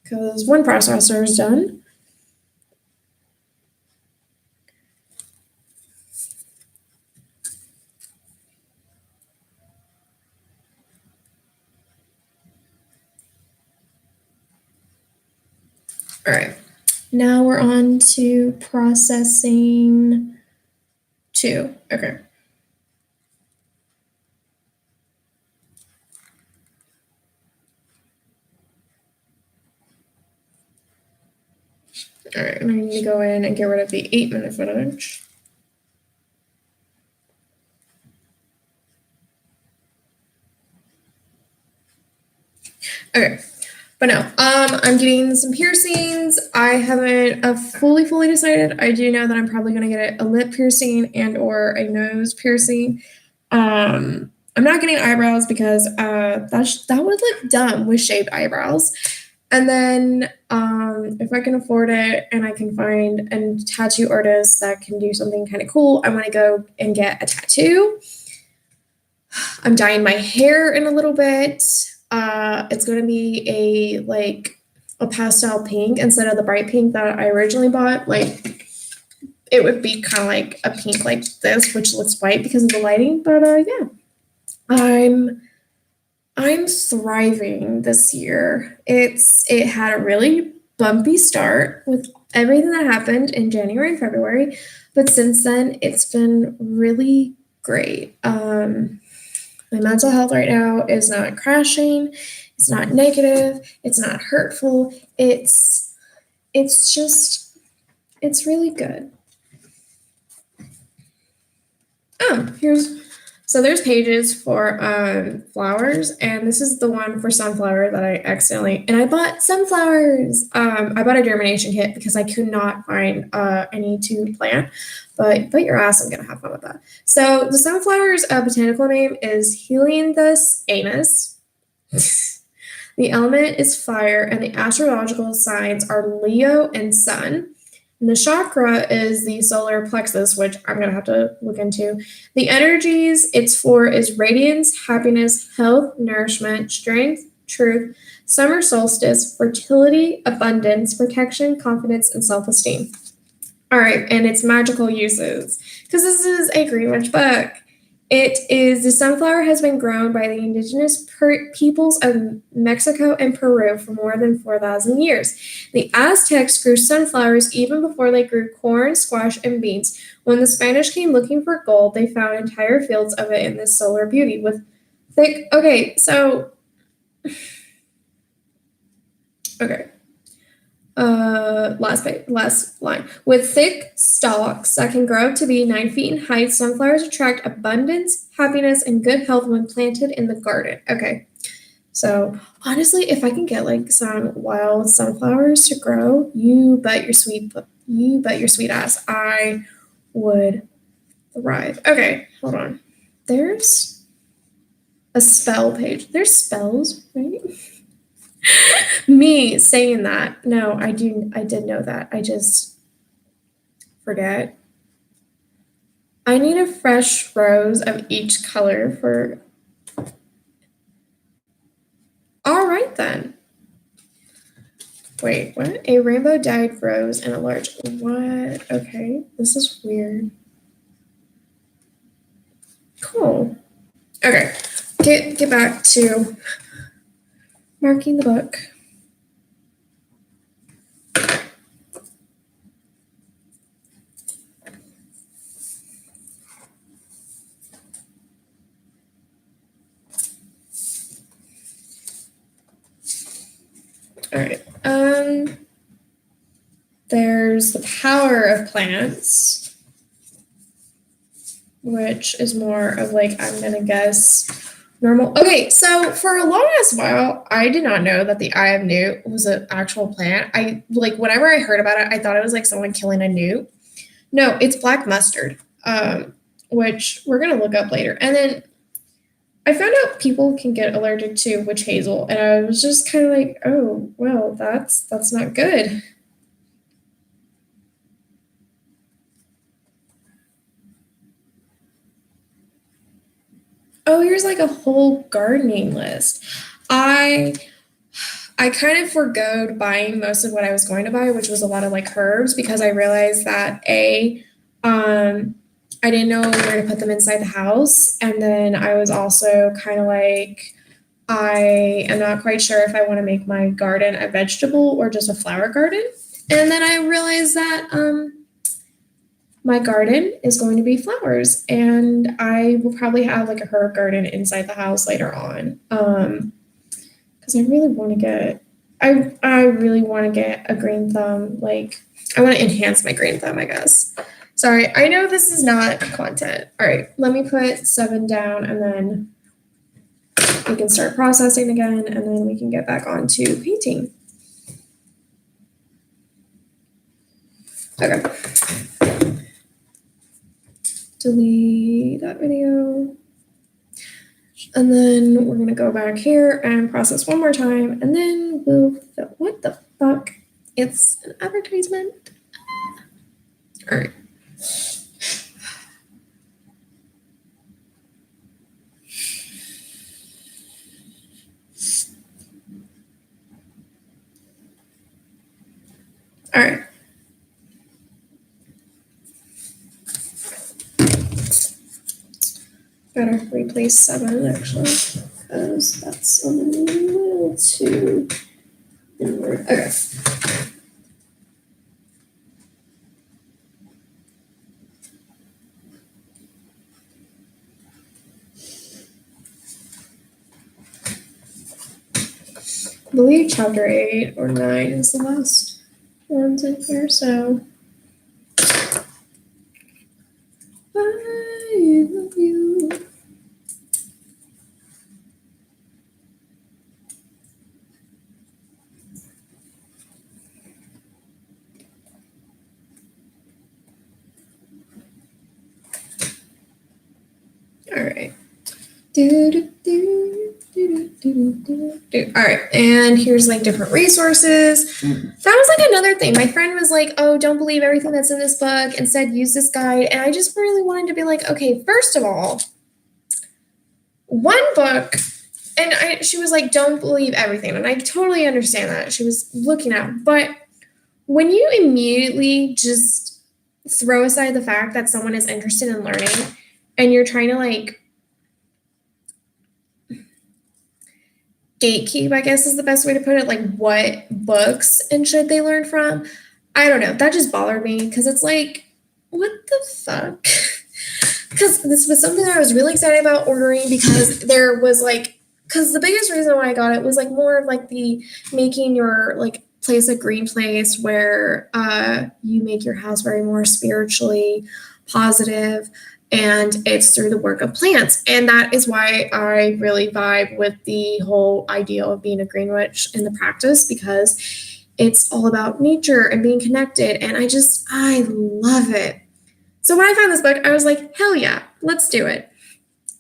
because one processor is done. All right, now we're on to processing 2. Okay. All right, and I need to go in and get rid of the 8-minute footage. Okay. But no, I'm getting some piercings. I haven't fully decided. I do know that I'm probably going to get a lip piercing and or a nose piercing. I'm not getting eyebrows because that would look dumb with shaved eyebrows. And then if I can afford it and I can find a tattoo artist that can do something kind of cool, I want to go and get a tattoo. I'm dyeing my hair in a little bit. It's going to be a pastel pink instead of the bright pink that I originally bought. Like, it would be kind of like a pink like this, which looks white because of the lighting. But yeah, I'm thriving this year. It had a really bumpy start with everything that happened in January and February, but since then it's been really great. My mental health right now is not crashing. It's not negative. It's not hurtful. It's really good. There's pages for flowers, and this is the one for sunflower that I accidentally, and I bought sunflowers. I bought a germination kit because I could not find any to plant, but your ass, I'm gonna have fun with that. So the sunflower's botanical name is Helianthus anus. The element is fire, and the astrological signs are Leo and Sun. And the chakra is the solar plexus, which I'm going to have to look into. The energies it's for is radiance, happiness, health, nourishment, strength, truth, summer solstice, fertility, abundance, protection, confidence, and self-esteem. All right, and its magical uses. Because this is a Green Witch book. It is the sunflower has been grown by the indigenous peoples of Mexico and Peru for more than 4,000 years. The Aztecs grew sunflowers even before they grew corn, squash, and beans. When the Spanish came looking for gold, they found entire fields of it in this solar beauty with thick. Okay, so. Okay. Last line. With thick stalks that can grow up to be 9 feet in height, sunflowers attract abundance, happiness, and good health when planted in the garden. Okay. So honestly, if I can get like some wild sunflowers to grow, you bet your sweet ass I would thrive. Okay, hold on. There's a spell page. There's spells, right? Me saying that. No, I did know that. I just forget. I need a fresh rose of each color for. All right then. Wait, what? A rainbow dyed rose and a large. What? Okay, this is weird. Cool. Okay, get back to marking the book. All right. There's the power of plants, which is more of like, I'm gonna guess normal. Okay, so for a long ass while, I did not know that the eye of newt was an actual plant. I like whenever I heard about it, I thought it was like someone killing a newt. No, it's black mustard, which we're gonna look up later. And then I found out people can get allergic to witch hazel, and I was just kind of like, oh, well, that's not good. Oh, here's like a whole gardening list. I kind of forgoed buying most of what I was going to buy, which was a lot of like herbs, because I realized that I didn't know where to put them inside the house, and then I was also kind of like, I am not quite sure if I want to make my garden a vegetable or just a flower garden. And then I realized that my garden is going to be flowers, and I will probably have like a herb garden inside the house later on. Because I really want to get, I really want to get a green thumb. Like, I want to enhance my green thumb, I guess. Sorry, I know this is not content. All right, let me put 7 down, and then we can start processing again, and then we can get back on to painting. Okay. Delete that video. And then we're gonna go back here and process one more time, and then we'll, what the fuck? It's an advertisement. All right. All right. Better replace 7 actually, because that's a little too inward. Okay. I believe chapter 8 or 9 is the last ones in here, so I love you. All right. All right, and here's like different resources. That was like another thing. My friend was like, oh, don't believe everything that's in this book. Instead, use this guide. And I just really wanted to be like, okay, first of all, one book, and she was like, don't believe everything. And I totally understand that. She was looking at, but when you immediately just throw aside the fact that someone is interested in learning and you're trying to like gatekeep, I guess is the best way to put it, like what books and shit they learn from. I don't know. That just bothered me because it's like, what the fuck? Because this was something that I was really excited about ordering because there was like, because the biggest reason why I got it was like more of like the making your like place a green place where you make your house very more spiritually positive, and it's through the work of plants. And that is why I really vibe with the whole idea of being a green witch in the practice, because it's all about nature and being connected. And I love it. So when I found this book, I was like, hell yeah, let's do it.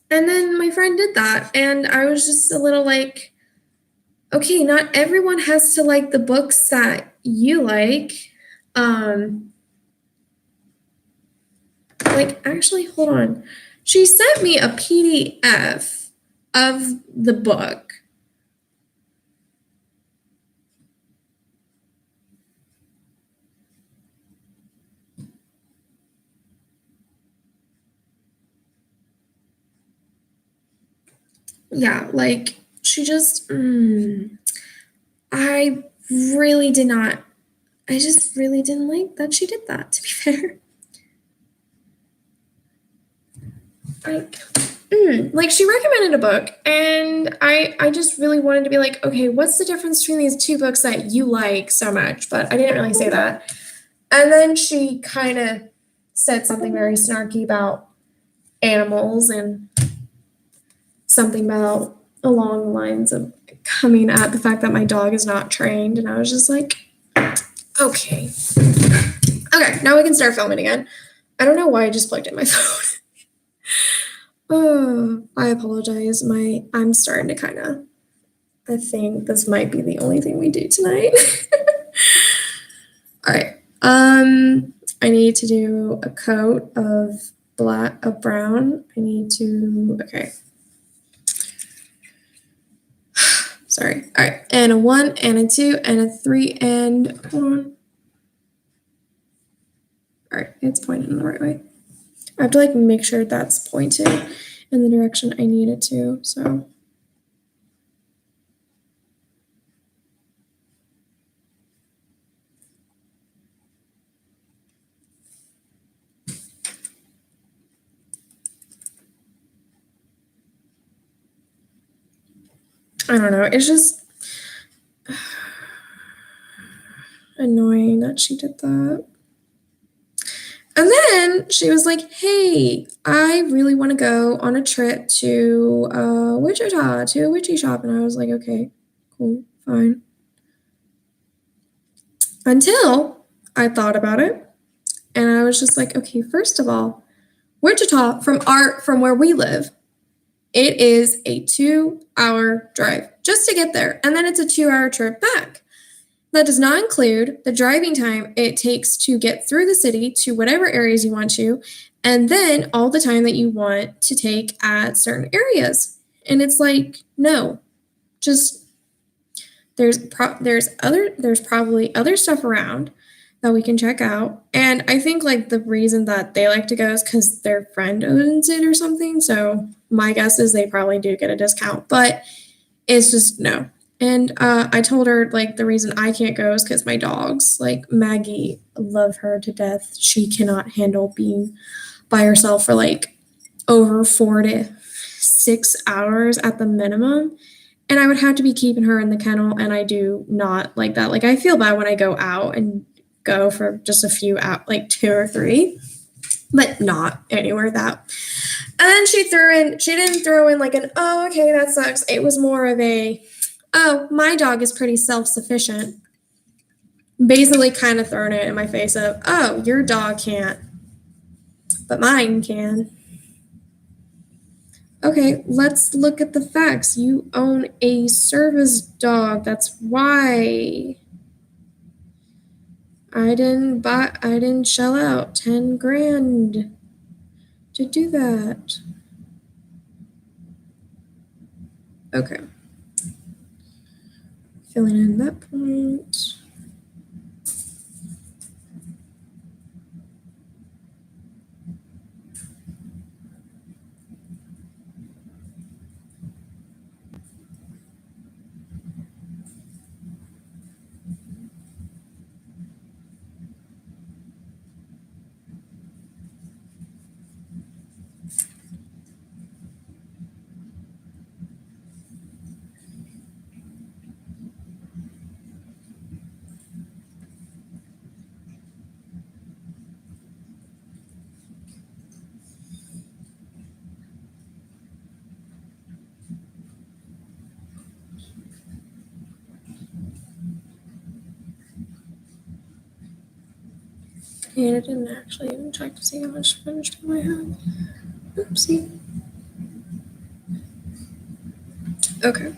And then my friend did that. And I was just a little like, okay, not everyone has to like the books that you like. Like, actually, hold on. She sent me a PDF of the book. Yeah, like, she just, I really did not, I just really didn't like that she did that, to be fair. Like she recommended a book, and I just really wanted to be like, okay, what's the difference between these two books that you like so much? But I didn't really say that. And then she kind of said something very snarky about animals and something about along the lines of coming at the fact that my dog is not trained. And I was just like, okay. Okay, now we can start filming again. I don't know why I just plugged in my phone. Oh, I apologize. I'm starting to kind of, I think this might be the only thing we do tonight. All right. I need to do a coat of brown. I need to, okay. Sorry. All right. And a 1 and a 2 and a 3 and hold on. All right. It's pointed in the right way. I have to like make sure that's pointed in the direction I need it to. So. I don't know. It's just annoying that she did that. And then she was like, hey, I really want to go on a trip to Wichita, to a witchy shop. And I was like, okay, cool, fine. Until I thought about it. And I was just like, okay, first of all, Wichita from where we live, it is a 2-hour drive just to get there. And then it's a 2-hour trip back. That does not include the driving time it takes to get through the city to whatever areas you want to, and then all the time that you want to take at certain areas. And it's like, no, just there's probably other stuff around that we can check out. And I think like the reason that they like to go is because their friend owns it or something. So my guess is they probably do get a discount, but it's just no. And I told her like the reason I can't go is because my dogs, like Maggie, love her to death. She cannot handle being by herself for like over 4 to 6 hours at the minimum. And I would have to be keeping her in the kennel, and I do not like that. Like I feel bad when I go out and go for just a few out, like 2 or 3, but not anywhere that. And then she didn't throw in like an, oh, okay, that sucks. It was more of a, oh, my dog is pretty self-sufficient. Basically kind of throwing it in my face of, oh, your dog can't, but mine can. Okay, let's look at the facts. You own a service dog. That's why I didn't shell out 10 grand to do that. Okay. Filling in that point. And I didn't actually even check to see how much finished time I have. Oopsie. Okay.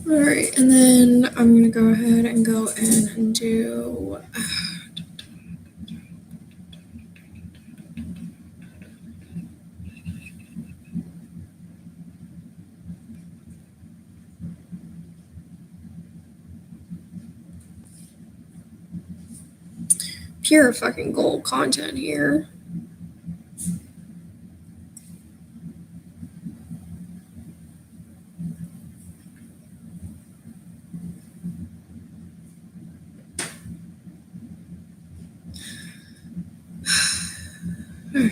All right, and then I'm gonna go ahead and go in and do. Pure fucking gold content here. All right.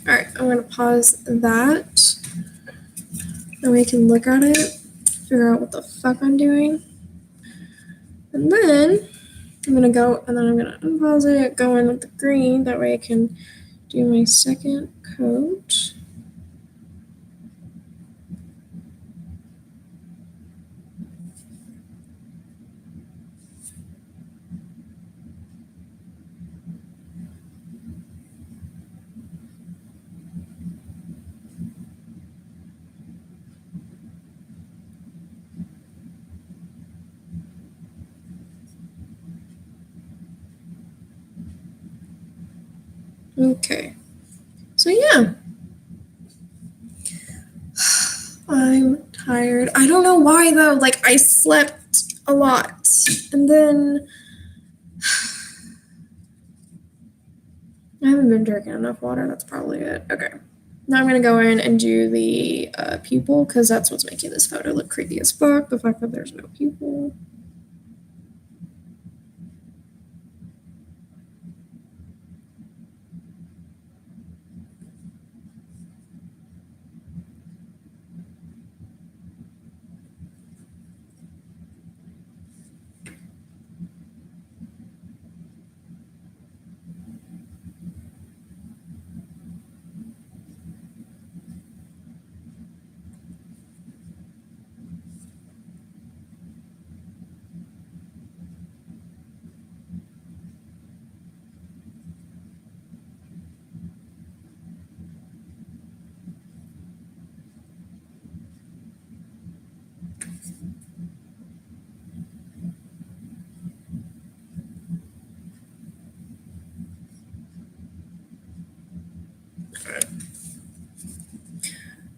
All right, I'm gonna pause that, and we can look at it, figure out what the fuck I'm doing, and then I'm gonna go, and then I'm gonna unpause it, go in with the green, that way I can do my second coat. Okay, so yeah. I'm tired. I don't know why though. Like I slept a lot, and then I haven't been drinking enough water. That's probably it. Okay. Now I'm gonna go in and do the pupil because that's what's making this photo look creepy as fuck. The fact that there's no pupil.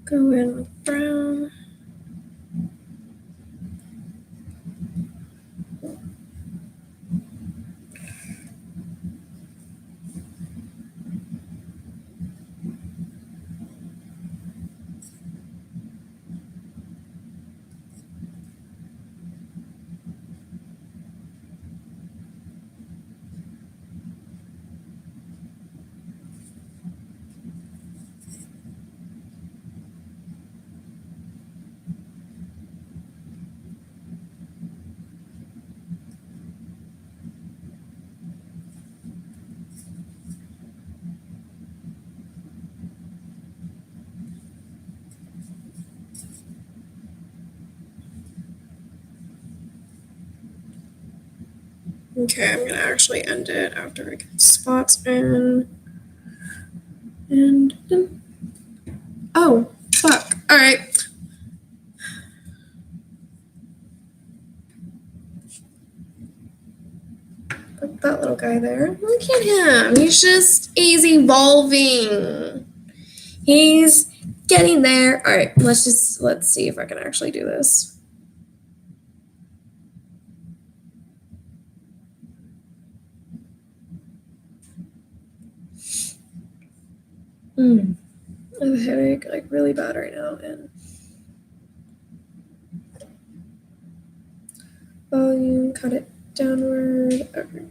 Go in with brown. Okay, I'm gonna actually end it after I get spots in. And oh, fuck. All right. Put that little guy there. Look at him. He's evolving. He's getting there. All right, let's see if I can actually do this. I have a headache, like really bad right now, and volume, cut it downward. Okay.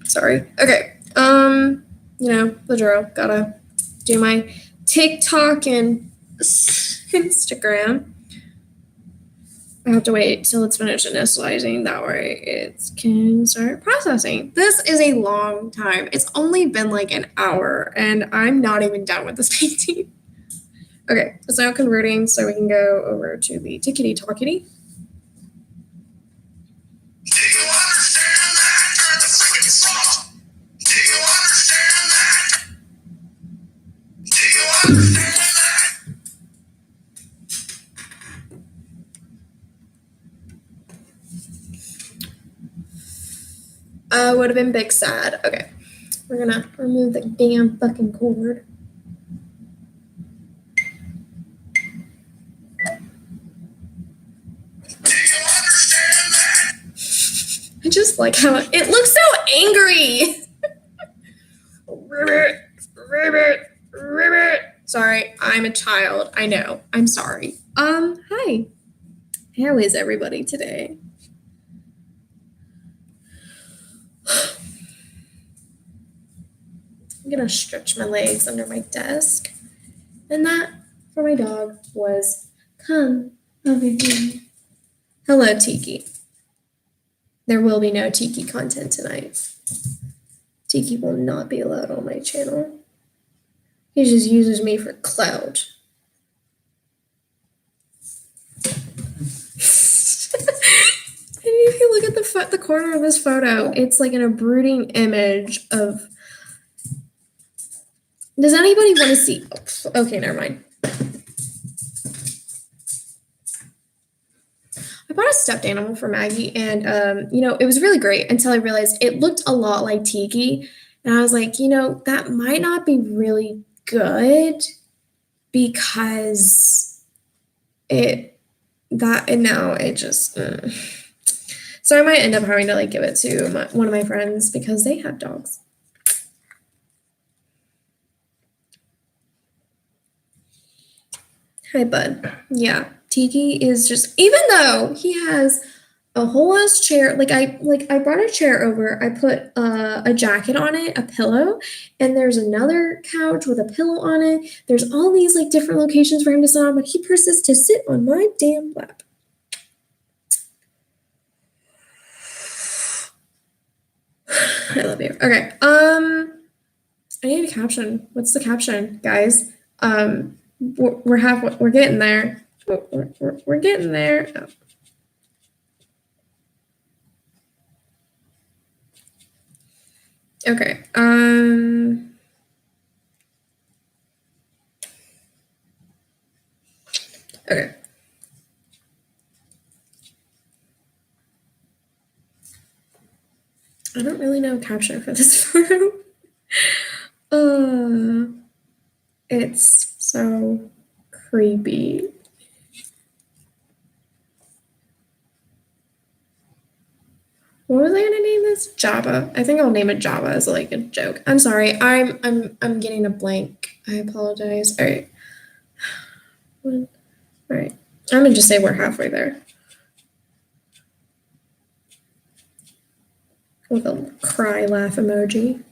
Sorry. Okay. The drill. Gotta do my TikTok and Instagram. I have to wait till it's finished initializing. That way it can start processing. This is a long time. It's only been like an hour, and I'm not even done with this painting. Okay, it's now converting, so we can go over to the tickety talkity. Do you understand that? Turn the freaking frost. Do you understand that? Do you understand that? Would have been big sad. Okay, we're gonna remove the damn fucking cord. Do you understand that? I just like how it looks so angry. Ribbit. Sorry, I'm a child. I know. I'm sorry. Hi. How is everybody today? I'm gonna stretch my legs under my desk. And that for my dog was come over here. Hello, Tiki. There will be no Tiki content tonight. Tiki will not be allowed on my channel. He just uses me for clout. And if you look at the corner of this photo, it's like in a brooding image of. Does anybody want to see? Oh, okay, never mind. I bought a stuffed animal for Maggie, and it was really great until I realized it looked a lot like Tiki, and I was like, that might not be really good because it just. So I might end up having to like give it to one of my friends because they have dogs. Hi, bud. Yeah, Tiki is just, even though he has a whole ass chair, I brought a chair over, I put a jacket on it, a pillow, and there's another couch with a pillow on it. There's all these like different locations for him to sit on, but he persists to sit on my damn lap. I love you. Okay. I need a caption. What's the caption, guys? We're getting there. We're getting there. Oh. Okay. Okay. I don't really know a caption for this photo. It's so creepy. What was I gonna name this? Java. I think I'll name it Java as like a joke. I'm sorry. I'm getting a blank. I apologize. All right. All right. I'm gonna just say we're halfway there. With a cry laugh emoji.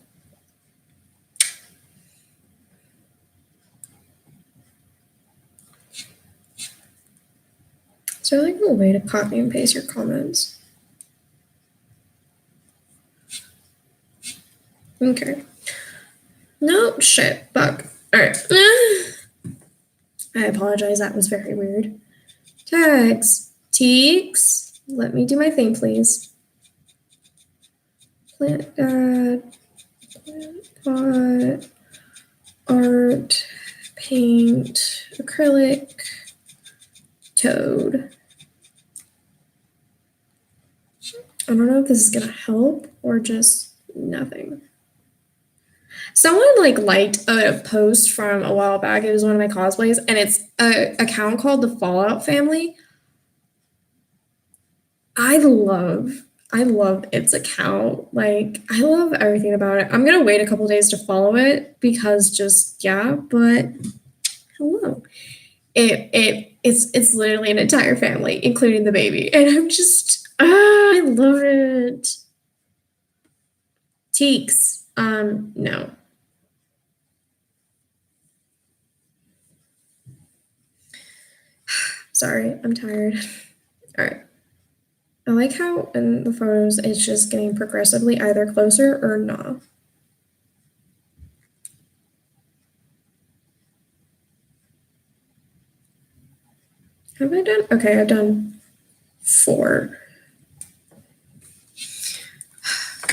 Is there like a way to copy and paste your comments? Okay. No, shit, bug. All right. I apologize. That was very weird. Tags. Teeks. Let me do my thing, please. Plant pot, art, paint, acrylic, toad. I don't know if this is gonna help or just nothing. Someone liked a post from a while back. It was one of my cosplays, and it's an account called the Fallout Family. I love its account. I love everything about it. I'm gonna wait a couple days to follow it because but hello. It's literally an entire family, including the baby. And I'm just I love it. Teaks. No. Sorry, I'm tired. All right. I like how in the photos it's just getting progressively either closer or not. Have I done? Okay, I've done 4.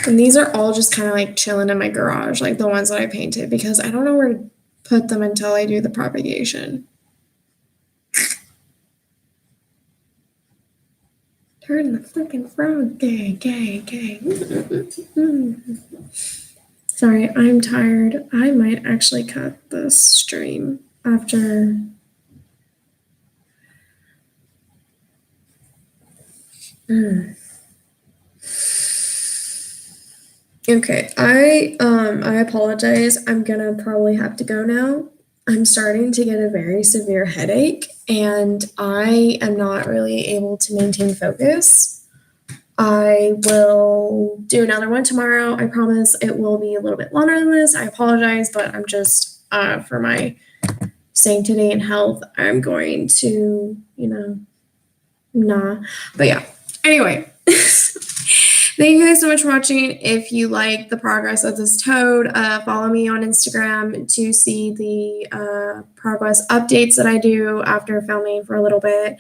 And these are all just kind of like chilling in my garage, like the ones that I painted, because I don't know where to put them until I do the propagation. Turn the freaking frog gay. Sorry, I'm tired. I might actually cut this stream after. Okay, I apologize. I'm gonna probably have to go now. I'm starting to get a very severe headache and I am not really able to maintain focus. I will do another one tomorrow. I promise it will be a little bit longer than this. I apologize, but I'm just for my sanctity and health, I'm going to, nah. But yeah. Anyway. Thank you guys so much for watching. If you like the progress of this toad, follow me on Instagram to see the progress updates that I do after filming for a little bit.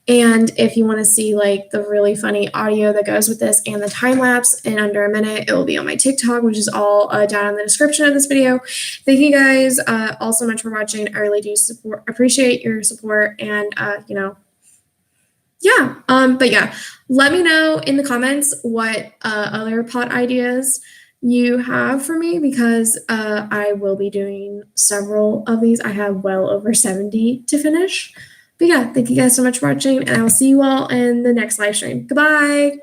And if you want to see like the really funny audio that goes with this and the time lapse in under a minute, it will be on my TikTok, which is all down in the description of this video. Thank you guys all so much for watching. I really do appreciate your support and, yeah. But yeah, let me know in the comments what other pot ideas you have for me because I will be doing several of these. I have well over 70 to finish. But yeah, thank you guys so much for watching, and I will see you all in the next live stream. Goodbye.